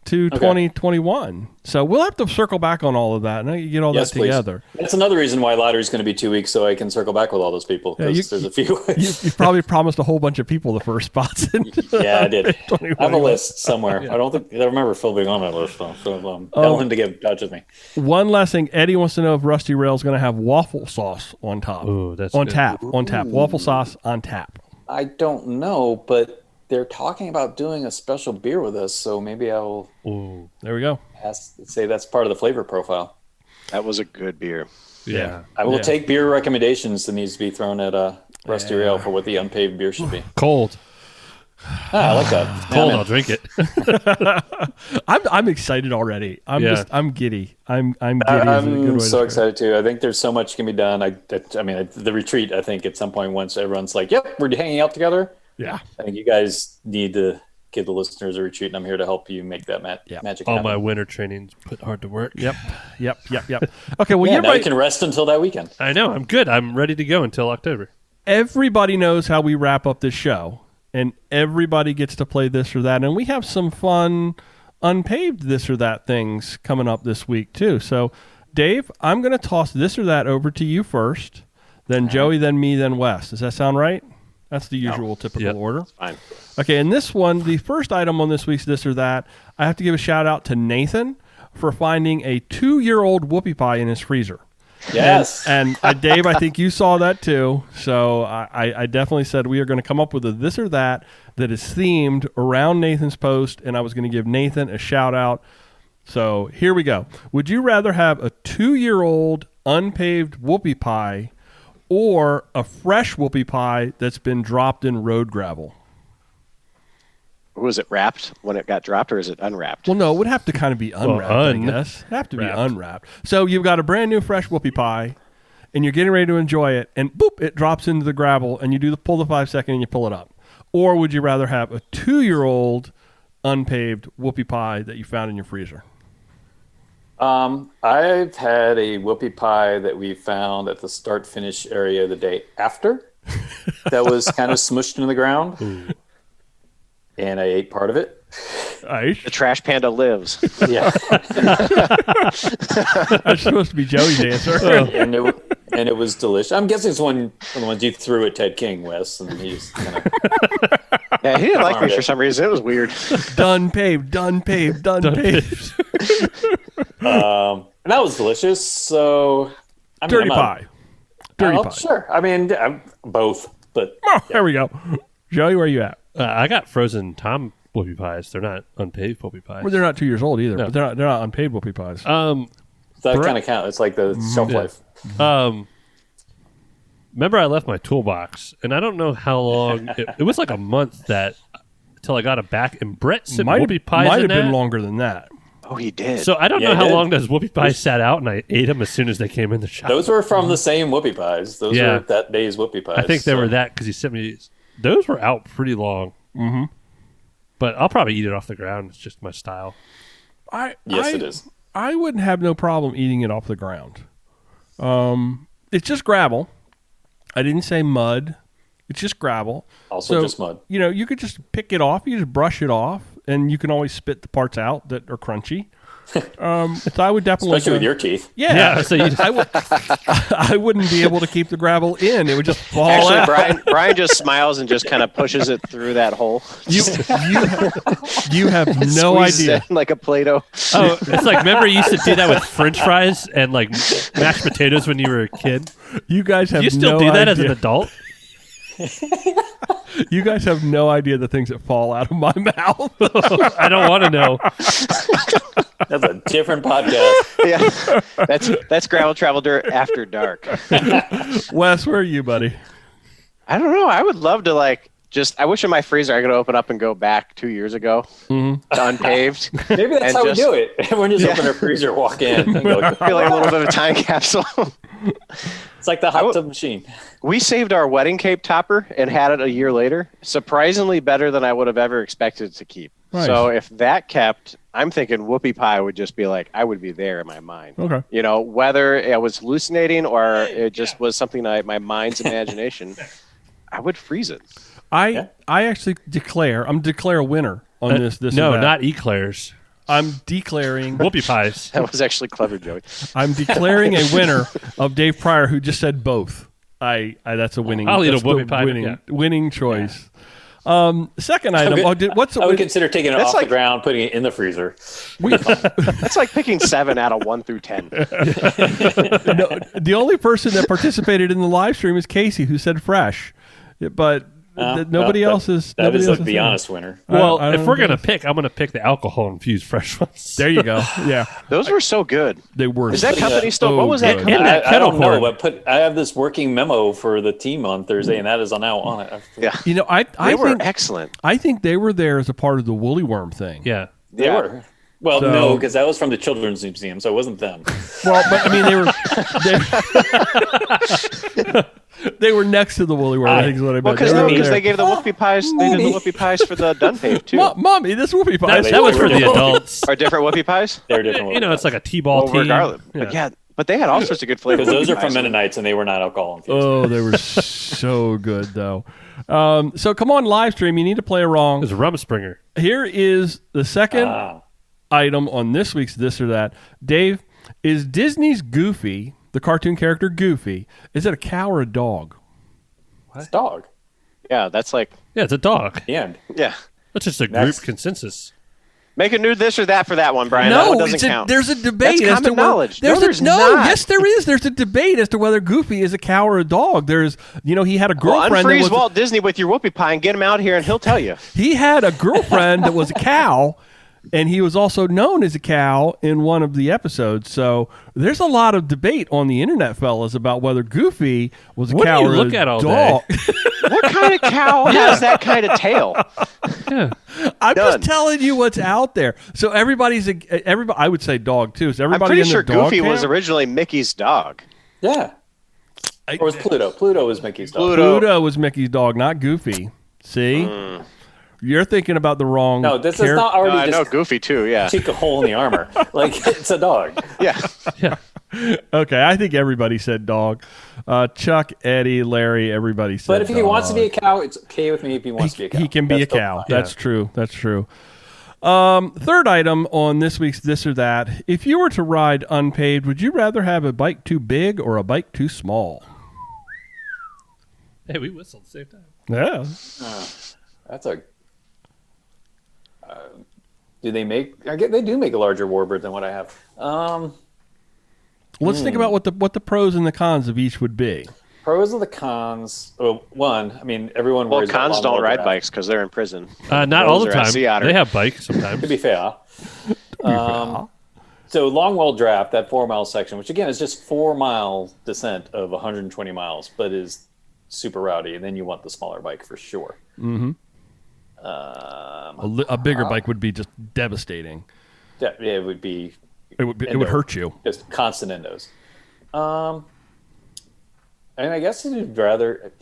to 2021. So we'll have to circle back on all of that and get all that together. Please. That's another reason why lottery is going to be 2 weeks, so I can circle back with all those people. Because there's a few. You probably promised a whole bunch of people the first spots. Yeah, I did. I have a list somewhere. I remember Phil being on that list, though. So tell him to get in touch with me. One last thing. Eddie wants to know if Rusty Rail is going to have waffle sauce on top. Ooh, that's on good. Tap. On tap. Waffle sauce on tap. I don't know, but they're talking about doing a special beer with us, so maybe I'll. Ooh, there we go. Say that's part of the flavor profile. That was a good beer. Yeah. I will take beer recommendations that needs to be thrown at Rusty Rail for what the unPAved beer should be. Cold. I like that. Cold, I'll drink it. I'm excited already. I'm giddy. I'm giddy. I'm so excited too. I think there's so much can be done. The retreat. I think at some point, once everyone's like, "Yep, we're hanging out together." Yeah. I think you guys need to give the listeners a retreat, and I'm here to help you make that magic All happen. my winter trainings put hard to work. Yep. Okay, well, now you can rest until that weekend. I know. I'm good. I'm ready to go until October. Everybody knows how we wrap up this show, and everybody gets to play this or that, and we have some fun unPAved this or that things coming up this week too. So, Dave, I'm going to toss this or that over to you first, then Joey, then me, then Wes. Does that sound right? That's the usual typical order. Fine. Okay, and this one, the first item on this week's This or That, I have to give a shout out to Nathan for finding a 2-year-old whoopie pie in his freezer. Yes. And Dave, I think you saw that too. So I definitely said we are going to come up with a This or That is themed around Nathan's post, and I was going to give Nathan a shout out. So here we go. Would you rather have a 2-year-old unpaved whoopie pie or a fresh whoopie pie that's been dropped in road gravel? Was it wrapped when it got dropped, or is it unwrapped? Well, no, it would have to kind of be unwrapped, I guess. It'd have to be unwrapped. So you've got a brand new fresh whoopie pie, and you're getting ready to enjoy it, and boop, it drops into the gravel, and you pull the 5-second, and you pull it up. Or would you rather have a 2-year-old unpaved whoopie pie that you found in your freezer? I've had a whoopie pie that we found at the start-finish area the day after that was kind of smushed into the ground. Ooh. And I ate part of it. Nice. The trash panda lives. Yeah. That's supposed to be Joey's answer. And it was delicious. I'm guessing it's one of the ones you threw at Ted King, Wes, and he just kind of... Yeah, he didn't like me for some reason. It was weird. Done paved. And that was delicious. So, dirty pie. Sure. I mean, both. But there we go. Joey, where are you at? I got frozen Tom whoopie pies. They're not unpaved whoopie pies. Well, they're not 2 years old either. No. But they're not unpaved whoopie pies. That kind of counts. It's like the shelf life. Remember, I left my toolbox, and I don't know how long. It was like a month until I got it back. And Brett said whoopie pies might have been longer than that. Oh, he did. So I don't know how long those whoopie pies sat out, and I ate them as soon as they came in the shop. Those were from the same whoopie pies. Those were that day's whoopie pies. I think they were that because he sent me. Those were out pretty long. Mm-hmm. But I'll probably eat it off the ground. It's just my style. It is. I wouldn't have no problem eating it off the ground. It's just gravel. I didn't say mud. It's just gravel. Also just mud. You know, you could just pick it off. You just brush it off, and you can always spit the parts out that are crunchy. So I would definitely, especially with your teeth. Yeah. So I wouldn't be able to keep the gravel in. It would just fall out. Brian just smiles and just kind of pushes it through that hole. You have no idea. Like a Play-Doh. Oh, it's like, remember you used to do that with French fries and like mashed potatoes when you were a kid? You guys have do you still do that as an adult? You guys have no idea the things that fall out of my mouth. I don't want to know. That's a different podcast. Yeah, that's Gravel Travel Dirt After Dark. Wes, where are you, buddy? I don't know. I would love to I wish in my freezer I could open up and go back 2 years ago to unpaved. Maybe that's how we do it. Everyone just open their freezer, walk in. And go, feel like a little bit of a time capsule. It's like the hot tub machine. We saved our wedding cape topper and had it a year later. Surprisingly better than I would have ever expected to keep. Nice. So if that kept, I'm thinking whoopie pie would just be like, I would be there in my mind. Okay. You know, whether it was hallucinating or it just was something my mind's imagination, I would freeze it. I actually declare a winner on this. No, not eclairs. I'm declaring whoopie pies. That was actually clever, Joey. I'm declaring a winner of Dave Pryor, who just said both. That's a winning. I'll eat a whoopie pie. Winning choice. Second item. I would consider taking it off the ground, putting it in the freezer. That's like picking 7 out of 1 through 10. No, the only person that participated in the live stream is Casey, who said fresh, but. Nobody else is. That is like the honest winner. Well, if we're gonna pick, I'm gonna pick the alcohol-infused fresh ones. There you go. Yeah, those were so good. They were. Is that company still? What was that company? I don't know, but I have this working memo for the team on Thursday, and that is now on it. Yeah, you know, they were excellent. I think they were there as a part of the Woolly Worm thing. Yeah, they were. Well, no, because that was from the Children's Museum, so it wasn't them. Well, but I mean, they were. They were next to the Woolly Worm, I think is what I meant. Because they gave the whoopie pies. They did the whoopie pies for the Dunpave too. Mommy, this whoopie pies. That was for the adults. Are different whoopie pies? They're different. You know, it's like a T-ball team. Regardless, but they had all sorts of good flavors. Because those are from Mennonites, and they were not alcohol infused. Oh, they were so good though. So come on, live stream. You need to play along. It was Rumspringer. Here is the second item on this week's This or That. Dave, is Disney's Goofy, the cartoon character Goofy, is it a cow or a dog? It's a dog. Yeah, that's like Yeah, it's a dog. Yeah. yeah. That's just a Next. group consensus. Make a new this or that for that one, Brian. That one doesn't count. There's a debate. That's as common to knowledge. There's No, not. yes, there is. There's a debate as to whether Goofy is a cow or a dog. There's, he had a girlfriend. Well, that unfreeze was, Walt Disney with your whoopie pie and get him out here, and he'll tell you. He had a girlfriend that was a cow, and he was also known as a cow in one of the episodes. So there's a lot of debate on the internet, fellas, about whether Goofy was a What do cow you or look a at all dog. day? What kind of cow has that kind of tail? Yeah. I'm Done. just telling you what's out there. So everybody. I would say dog too. So I'm everybody pretty in sure the dog Goofy was camp? originally Mickey's dog. Yeah. Or was Pluto? Pluto was Mickey's dog. Pluto was Mickey's dog, not Goofy. See, you're thinking about the wrong. No, this is not already I know just Goofy too. Yeah. take a hole in the armor. Like, it's a dog. Yeah. Okay, I think everybody said dog. Chuck, Eddie, Larry, everybody said. But if he dog. wants to be a cow, it's okay with me if he wants to be a cow. He can be That's a cow. fine. That's true. That's true. Third item on this week's This or That. If you were to ride unpaved, would you rather have a bike too big or a bike too small? Hey, we whistled at the same time. Yeah. That's a. Do they make? I get they do make a larger warbird than what I have. Let's think about what the pros and the cons of each would be. Pros of the cons. Well, one, I mean, everyone Well, worries about cons long don't wheel ride drive. bikes because they're in prison. Not all the Those are time. sea otter. They have bikes sometimes. To be fair. So long wheel draft, that 4 mile section, which again is just 4 mile descent of 120 miles, but is super rowdy. And then you want the smaller bike for sure. Mm-hmm. A bigger bike would be just devastating. Yeah, it would be. It would hurt you. Just constant endos. And I guess you'd rather.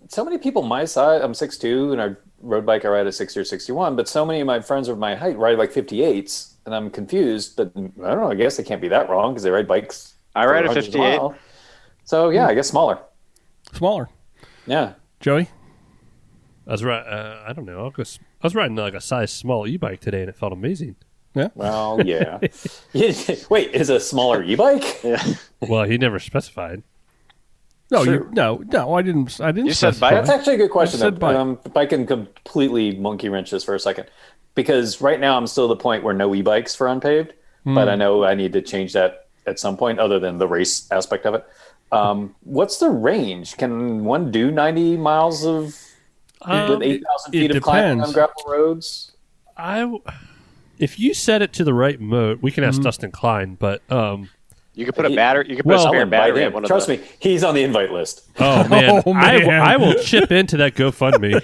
So many people my size. I'm 6'2", and I road bike I ride a 60 or 61. But so many of my friends of my height ride like 58s, and I'm confused. But I don't know. I guess they can't be that wrong because they ride bikes. I ride a for hundreds of 58. miles. So yeah, I guess smaller. Smaller. Yeah. Joey? I was I don't know. I was riding like a size small e-bike today, and it felt amazing. Yeah. Well, yeah. Wait, is a smaller e-bike? Yeah. Well, he never specified. No, Sure. no, I didn't. You said specify. bike? That's actually a good question. I said bike. If I can completely monkey wrench this for a second, because right now I'm still at the point where no e-bikes for unpaved, but I know I need to change that at some point, other than the race aspect of it. What's the range? Can one do 90 miles of with 8,000 feet of climbing on gravel roads? If you set it to the right mode, we can ask Dustin Klein, but You could put a battery. You could put a spare battery at one of Trust the. me, he's on the invite list. oh man, Oh, man. I will chip into that GoFundMe.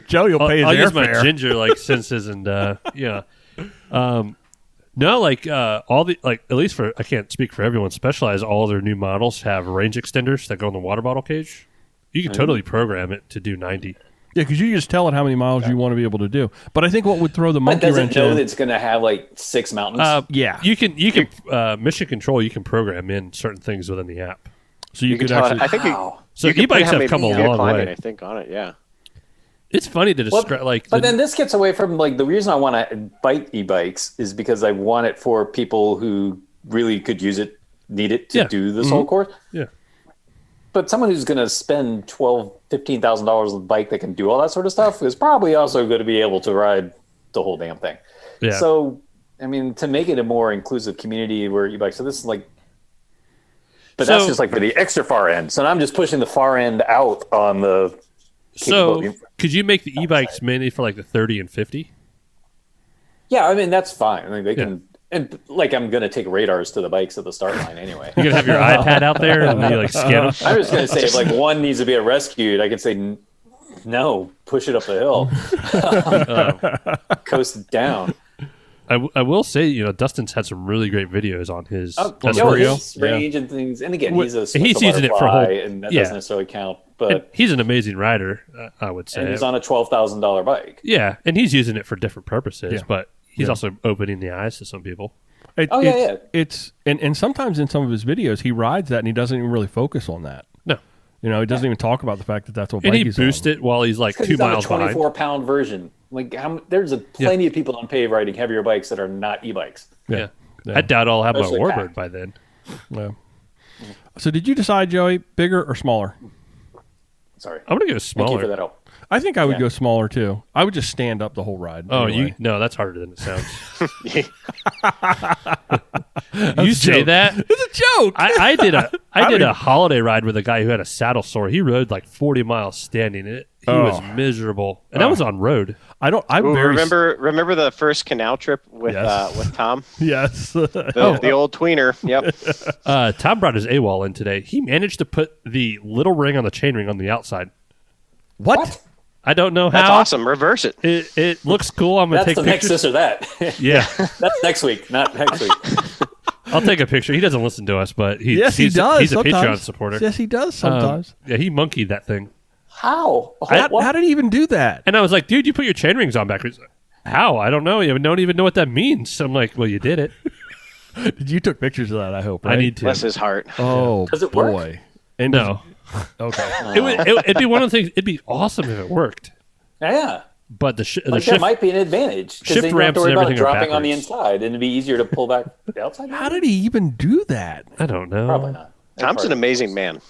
Joey will pay his I'll use my airfare. ginger senses and yeah. No, all the at least for I can't speak for everyone. Specialized, all their new models have range extenders that go in the water bottle cage. You can totally program it to do 90. Yeah, because you just tell it how many miles you want to be able to do. But I think what would throw the But monkey does it wrench know in. that it's going to have like 6 mountains? Yeah. You can mission control. You can program in certain things within the app. So you You can could tell actually. it. I think Wow. So you can put e-bikes how have many come a feet of long climbing, way. I think on it. Yeah. It's funny to Well, describe but then this gets away from the reason I want to bike e-bikes is because I want it for people who really could use it, need it to do this whole course. Yeah. But someone who's going to spend $15,000 on a bike that can do all that sort of stuff is probably also going to be able to ride the whole damn thing. Yeah. So, I mean, to make it a more inclusive community where e-bikes, so this is like, but that's just like for the extra far end. So I'm just pushing the far end out on the. So could you make the e-bikes mainly for like the 30 and 50? Yeah, I mean that's fine. I mean they can, and like I'm gonna take radars to the bikes at the start line anyway. You're gonna have your iPad out there and you scan them. I was gonna say if like one needs to be rescued, I could say no, push it up the hill, coast down. I will say, Dustin's had some really great videos on his his range and things. And again, he's using it for whole, and that doesn't necessarily count. But and he's an amazing rider, I would say. And he's on a $12,000 bike. Yeah, and he's using it for different purposes, Yeah. but he's also opening the eyes to some people. It's and sometimes in some of his videos he rides that and he doesn't even really focus on that. No, he doesn't even talk about the fact that that's what. And bike he he's boosts on. it while he's like 2 He's on miles a behind. 24-pound version. Like there's plenty of people on pave riding heavier bikes that are not e-bikes. Yeah. I doubt I'll have Especially my Warbird packed. by then. Yeah. So did you decide, Joey, bigger or smaller? Sorry. I'm gonna go Thank you for smaller. that help. I think I would go smaller too. I would just stand up the whole ride. Oh, anyway. no, that's harder than it sounds. That's You a say joke. that? It's a joke. I did mean- a holiday ride with a guy who had a saddle sore. He rode like 40 miles standing. He was miserable, and that was on road. I'm Ooh, very remember the first canal trip with Tom, yes. the old tweener. Yep. Tom brought his AWOL in today. He managed to put the little ring on the chain ring on the outside. What? I don't know how. That's awesome. Reverse it. It looks cool. I'm gonna That's take the next pictures. this or that. Yeah, That's next week, not next week. I'll take a picture. He doesn't listen to us, but he Yes, he does. He's a sometimes. Patreon supporter. Yes, he does sometimes. Yeah, he monkeyed that thing, How? How did he even do that? and I was like, "Dude, you put your chain rings on backwards." How? I don't know. You don't even know what that means. So I'm like, "Well, you did it." You took pictures of that, I hope, right? I need to. Bless his heart. Oh, Does it work? boy. And No, okay. it'd be one of the things. It'd be awesome if it worked, Yeah. but the Like that shift. might be an advantage. 'Cause shift then you don't have ramps to worry and about it everything are dropping on the backwards. inside, and it'd be easier to pull back the outside. How did he even do that? I don't know. Probably not. Tom's an amazing man.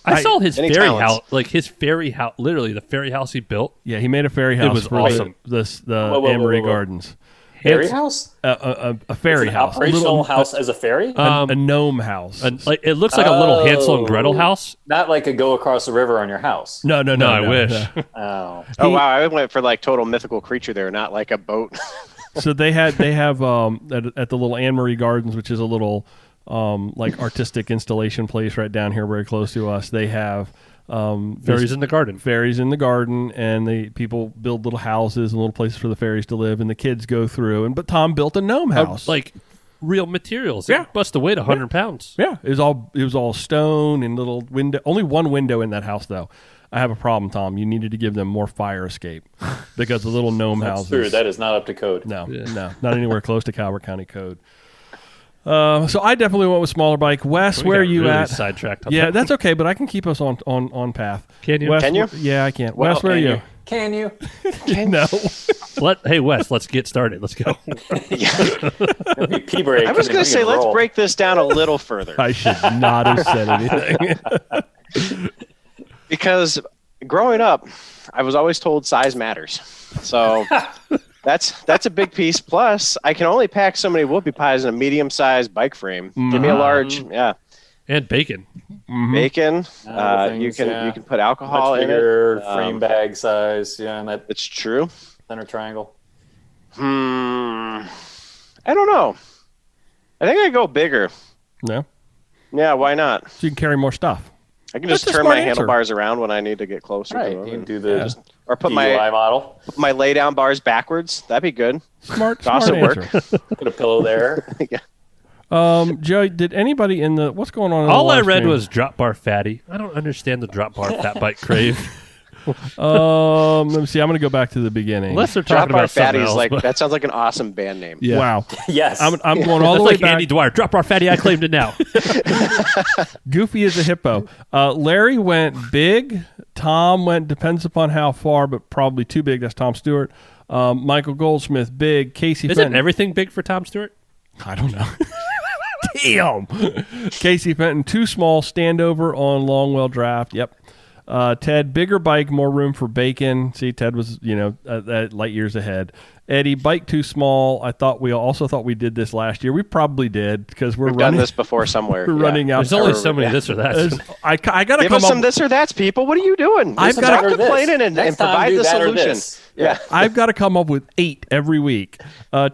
I saw his Many ferry talents. house, like his ferry house, literally the ferry house he built. Yeah, he made a ferry house was for awesome. the whoa, Amory whoa. Gardens. Ferry It's house? A ferry An house. operational house as a ferry? A gnome house. And like it looks like a little Hansel and Gretel house. Not like a go across the river on your house. no, I wish. no. Oh. Oh wow, I went for like total mythical creature there, not like a boat. So they have at the little Anne Marie Gardens, which is a little like artistic installation place right down here, very close to us. They have Fairies in the garden. fairies in the garden, and the people build little houses and little places for the fairies to live, and the kids go through. But Tom built a gnome house, Like real materials. Yeah. It must have weighed 100 pounds. yeah, it was all stone and little window. Only one window in that house, though. I have a problem, Tom. You needed to give them more fire escape because the little gnome That's houses. true. That is not up to code. No, not anywhere close to Calvert County code. So I definitely went with smaller bike. Wes, We where are got you really at? Sidetracked. On Yeah, that. that's okay, but I can keep us on path. Can you? Wes, Can you? Yeah, I can. Well, Wes, where are you? Can you? No. Hey Wes, let's get started. Let's go. It'd be pee break. I was and then going to we say, can let's roll. break this down a little further. I should not have said anything. Because growing up, I was always told size matters. So that's a big piece. Plus, I can only pack so many whoopie pies in a medium-sized bike frame. Give me a large, And bacon. bacon. Other You things, can yeah. you can put alcohol Much in bigger it. frame bag size. Yeah, and that It's true. center triangle. I don't know. I think I go bigger. No, Yeah, why not? so you can carry more stuff. I can That's just a turn smart my answer. handlebars around when I need to get closer. Right. To You them. can do the Or put DUI model. my lay down bars backwards. That'd be good. Smart Also answer. Put a pillow there. Joey, did anybody what's going on? In All the I live read stream? was drop bar fatty. I don't understand the drop bar fat bike crave. Let me see. I'm going to go back to the beginning. Unless they're Drop talking Bar about something Fatty is else. like but- that sounds like an awesome band name. Yeah. Wow. Yes. I'm going all the That's way like back. Andy Dwyer. Drop bar fatty. I claimed it now. Goofy as a hippo. Larry went big. Tom went depends upon how far, but probably too big. That's Tom Stewart. Michael Goldsmith, big. Casey Isn't Fenton. everything big for Tom Stewart? I don't know. Damn. Casey Fenton, too small. Standover on Longwell Draft. Yep. Ted, bigger bike, more room for bacon. See, Ted was, light years ahead. Eddie, bike too small. We also thought we did this last year. We probably did because we've We've done this before somewhere. We're running out. There's only so many this or that. I got to Give come us some up. this or that's, people. What are you doing? I've Stop got to- complaining and Next time, provide do the that or solution. this. Yeah. I've got to come up with 8 every week.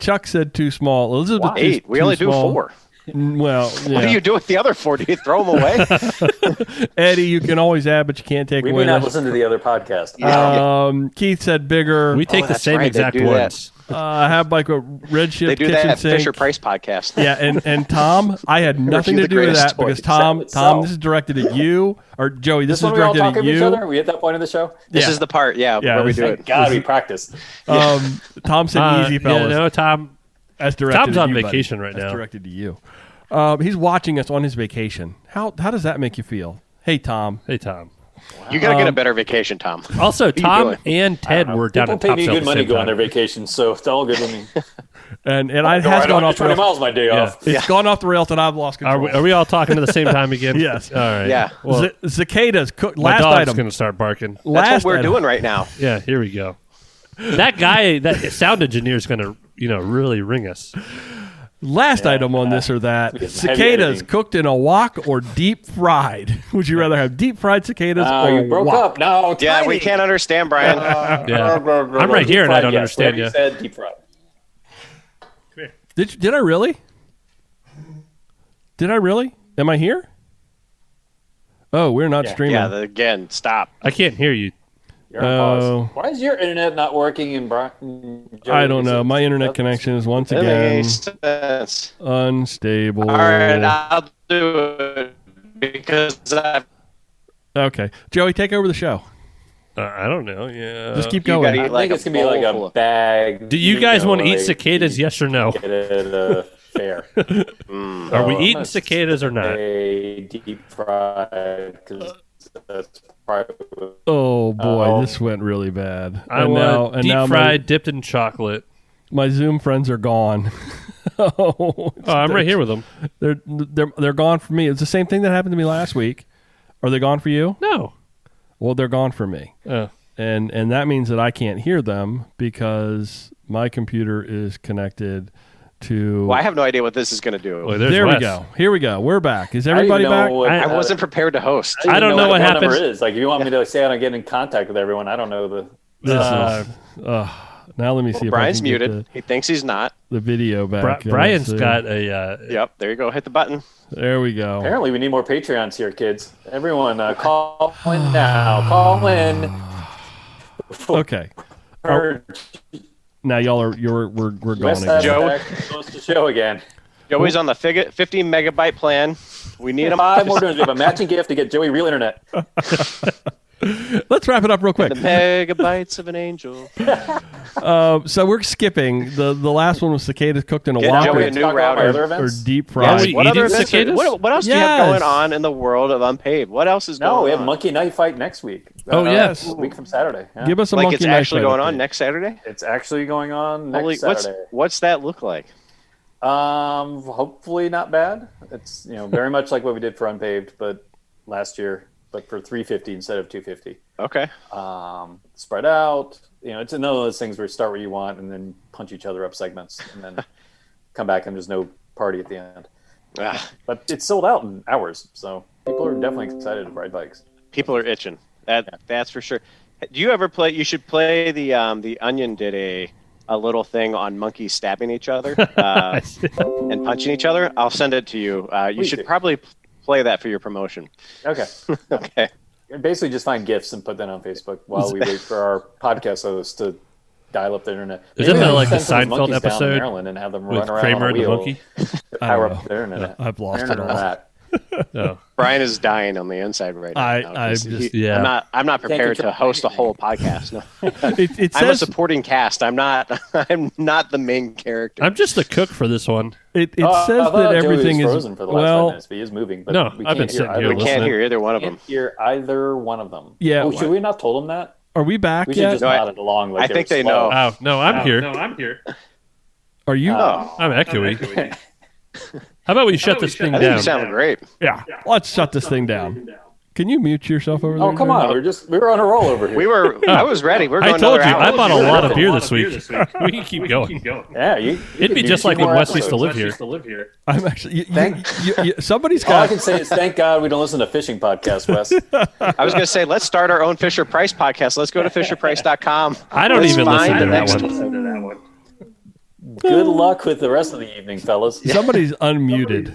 Chuck said too small. Elizabeth, is 8. We too only do small. 4. Well, yeah. What do you do with the other 4? Do you throw them away? Eddie, you can always add, but you can't take We away. may not this. listen to the other podcast. Keith said bigger. We take the that's same right, they exact do that. ones. I have like a Redshift They do kitchen that at sink. Fisher Price podcast. Yeah, and Tom, I had nothing few to of the do with greatest that because toys. Tom, Sell itself. this is directed at you, or Joey, this This is one we all directed talk at of each other? Are you. we at that point of the show? This Yeah. is the part, where we do Thank it. God we practiced. Tom said easy fellas. No, Tom. That's directed Tom's at on you, buddy. vacation right That's now. directed to you. He's watching us on his vacation. How does that make you feel? Hey, Tom. Hey, Tom. You got to get a better vacation, Tom. Also, Tom doing? and Ted were down People in pay Top me Cell at good the money same to go on time. their vacation, so it's all good with me. And it has gone off the 20 rails. miles my day off. It's gone off the rails, and I've lost control. Are we all talking at the same time again? Yes. All right. Yeah. Well, cicadas. my Last dog's item. going to start barking. That's Last what we're item. doing right now. Yeah, here we go. That guy, that sound engineer is going to, really ring us. Last item on this or that. Get some heavy Cicadas editing. cooked in a wok or deep fried. Would you rather have deep fried cicadas Oh, or you broke wok? up. No, Yeah, tiny. we can't understand, Brian. Yeah. I'm right here and I don't understand you. you. Said deep fried. Did I really? Did I really? Am I here? Oh, we're not streaming. Yeah, again, stop. I can't hear you. You're on pause. Why is your internet not working in Brian? I don't know. My internet connection is once That again makes sense. unstable. All right, I'll do it because I've Okay. Joey, take over the show. I don't know. Yeah. Just keep You going. gotta I eat like think it's a gonna be like bowl a bag. Do you guys want to eat cicadas? Yes or no? Get it at a fair. Are we I'm eating gonna cicadas or not? say deep fried because that's probably. Oh boy, Oh. this went really bad. I and want now, deep now fried, dipped in chocolate. My Zoom friends are gone. Oh, I'm right here with them. They're gone for me. It's the same thing that happened to me last week. Are they gone for you? No. Well, they're gone for me. Oh. And that means that I can't hear them because my computer is connected to. Well, I have no idea what this is going to do. Well, there's there we Wes. go. Here we go. We're back. Is I don't everybody even know back? what- I wasn't prepared to host. I don't know what the phone number happens. is. Like, if you want me to say I get in contact with everyone, I don't know the. This is, now let me see if Brian's I can get muted. He thinks he's not. the video back. Brian's Let's see. got a. Yep, there you go. Hit the button. There we go. Apparently, we need more Patreons here, kids. Everyone, call in now. Call in. Okay. Now y'all are we're gone West again. Joe. goes to show again. Joey's on the 50 megabyte plan. We need him. 5 more turns. We have a matching gift to get Joey real internet. Let's wrap it up real quick. The megabytes of an angel. So we're skipping the last one was cicadas cooked in a Get wok Joey or, a new Talk about my router. other or events? deep Are fried. we What other eating events? cicadas? What else do you Yes. have going on in the world of unPAved? What else is going on? No, we have Monkey Night Fight next week. Oh, yes. A week from Saturday. Yeah. Give us a Like monkey it's knife actually fight going update. on next Saturday? It's actually going on next Holy, Saturday. what's that look like? Hopefully not bad. It's very much like what we did for unPAved, but last year, but for 350 instead of 250. Okay. Spread out. It's another of those things where you start where you want and then punch each other up segments and then come back and there's no party at the end. Ah, But it's sold out in hours, so people are definitely excited to ride bikes. people are itching. That's for sure. Do you ever play? You should play the Onion did a little thing on monkeys stabbing each other and punching each other. I'll send it to you. You Please should do. probably play that for your promotion. Okay. Okay. Basically just find GIFs and put that on Facebook while we wait for our podcast hosts to dial up the internet. Is Maybe that we'll like the send some Seinfeld monkeys down to episode Maryland and have them with run around Kramer on a and the wheel monkey? to power I up their internet. I've lost Internet it all. rat. No. Brian is dying on the inside right now. I'm 'cause just- yeah. I'm not prepared control to host a whole podcast. No. It I'm a says supporting cast. I'm not the main character. I'm just the cook for this one. it I says thought that Joey everything was is frozen for the last 5 minutes, but he is moving. But No, we I've been can't sitting hear here we either. can't listening. hear either one of We them. can't hear either one of them. Yeah, Oh, should we not told them that? Are we back We should yet? just No, I- nod it along. Like I think they know. Oh, no, I'm here. Are you? I'm echoey. How about we shut this thing I think down? you sound great. Yeah. Let's shut this thing down. Can you mute yourself over there? Oh, come Joey? on. We were on a roll over here. I was ready. We're going I told you, another hour. I bought a lot of beer this week. We can keep going. Yeah, It'd be just like when Wes used to live here. I'm actually. Thank- Somebody's All I got. can say is thank God we don't listen to fishing podcasts, Wes. I was going to say, let's start our own Fisher Price podcast. Let's go to fisherprice.com. I don't Let's even find listen to the that next one. Good luck with the rest of the evening, fellas. Somebody's unmuted.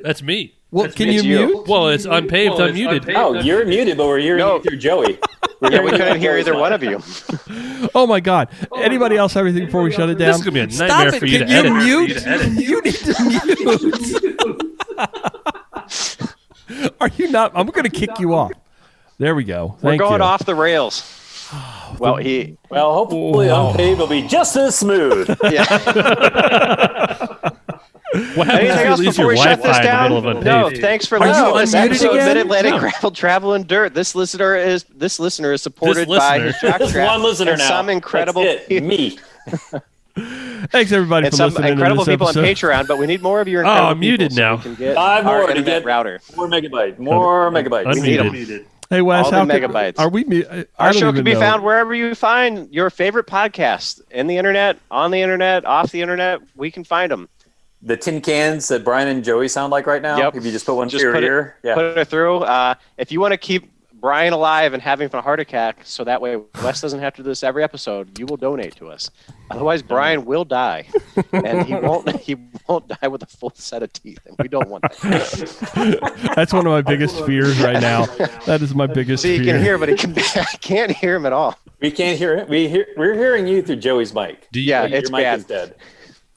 That's me. Well, can you It's you. mute? Well, it's unpaved, unmuted. Oh, you're muted, but we're hearing No. you through Joey. Yeah, we couldn't hear either one of you. Oh my God! Anybody else have anything before we shut it down? This is gonna be a Stop nightmare it. for you Can to edit. mute? You need to mute. Are you not? I'm going to kick you off. There we go. We're Thank going you. off the rails. Well, Well, hopefully unpaved will be just as smooth. yeah. What happens Anything if you else lose before your we shut Wi-Fi this in the down? middle of No, unpaved? thanks for Are you listening to this unmuted episode of again? Mid-Atlantic No. Gravel Travel and Dirt. This listener is supported This by listener. his jock Just strap one listener and now. some incredible That's it. Me. Thanks, everybody, and for some listening incredible to this people episode. on Patreon, but we need more of your incredible I'm muted people now. So we can get 5 our more to internet get router. more megabytes. We need 'em. Unmuted. Hey, Wes, All the how can, megabytes. are we? Our show can be found wherever you find your favorite podcast. In the internet, on the internet, off the internet. We can find them. The tin cans that Brian and Joey sound like right now. Yep. If you just put one Just to your put ear. Put it through. If you want to keep Brian alive and having a heart attack, so that way Wes doesn't have to do this every episode, you will donate to us. Otherwise, Brian will die, and he won't. He won't die with a full set of teeth, and we don't want that. That's one of my biggest fears right now. That is my biggest See, fear. he can hear, but I can't hear him at all. We can't hear it. We're hearing you through Joey's mic. Yeah, Your it's mic bad. is dead.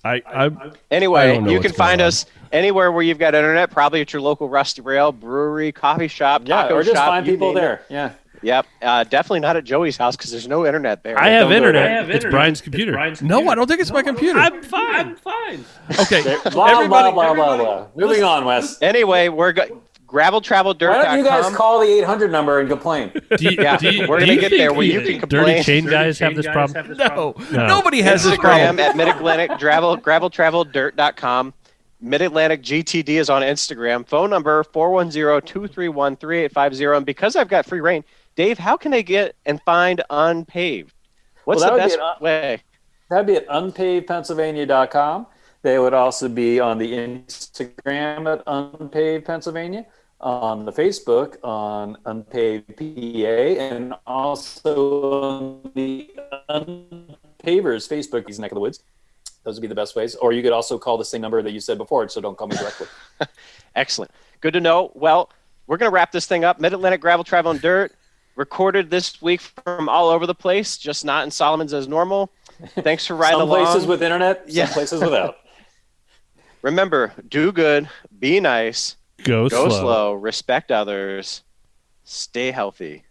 I Anyway, don't know you what's can find going on. us anywhere where you've got internet, probably at your local Rusty Rail, brewery, coffee shop, Yeah, taco or just shop, find you people name it. there. Yeah. Yep, definitely not at Joey's house because there's no internet there. I have Don't go internet. there. It's Brian's computer. No, I don't think it's my computer. I'm fine. Okay, Blah, blah, blah, blah, blah. Moving on, Wes. Anyway, we're graveltraveldirt.com. Why don't you guys call the 800 number and complain? Yeah, we're going to get there where you can complain. Dirty chain guys have this problem. no, No. nobody has this Instagram problem. at Mid-Atlantic graveltraveldirt.com. Mid-Atlantic GTD is on Instagram. Phone number 410-231-3850. And because I've got free reign, Dave, how can they get and find unPAved? What's Well, the that would best be way? That'd be at unpavedpennsylvania.com. They would also be on the Instagram at unpaved Pennsylvania, on the Facebook on unpaved PA, and also on the Unpavers Facebook. He's neck of the woods. Those would be the best ways. Or you could also call the same number that you said before, so don't call me directly. Excellent. Good to know. Well, we're going to wrap this thing up. Mid-Atlantic Gravel Travel and Dirt, recorded this week from all over the place, just not in Solomon's as normal. Thanks for riding Some along. places with internet, Yeah. some places without. Remember, do good, be nice, Go slow, respect others, stay healthy.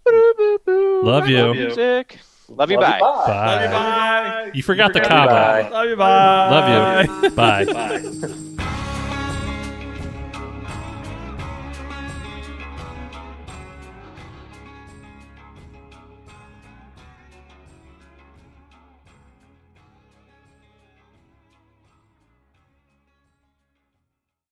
Love you. Music. Love you, Love bye. you, bye. Bye. You forgot the comma. Bye. Love you, bye. Love you. Bye.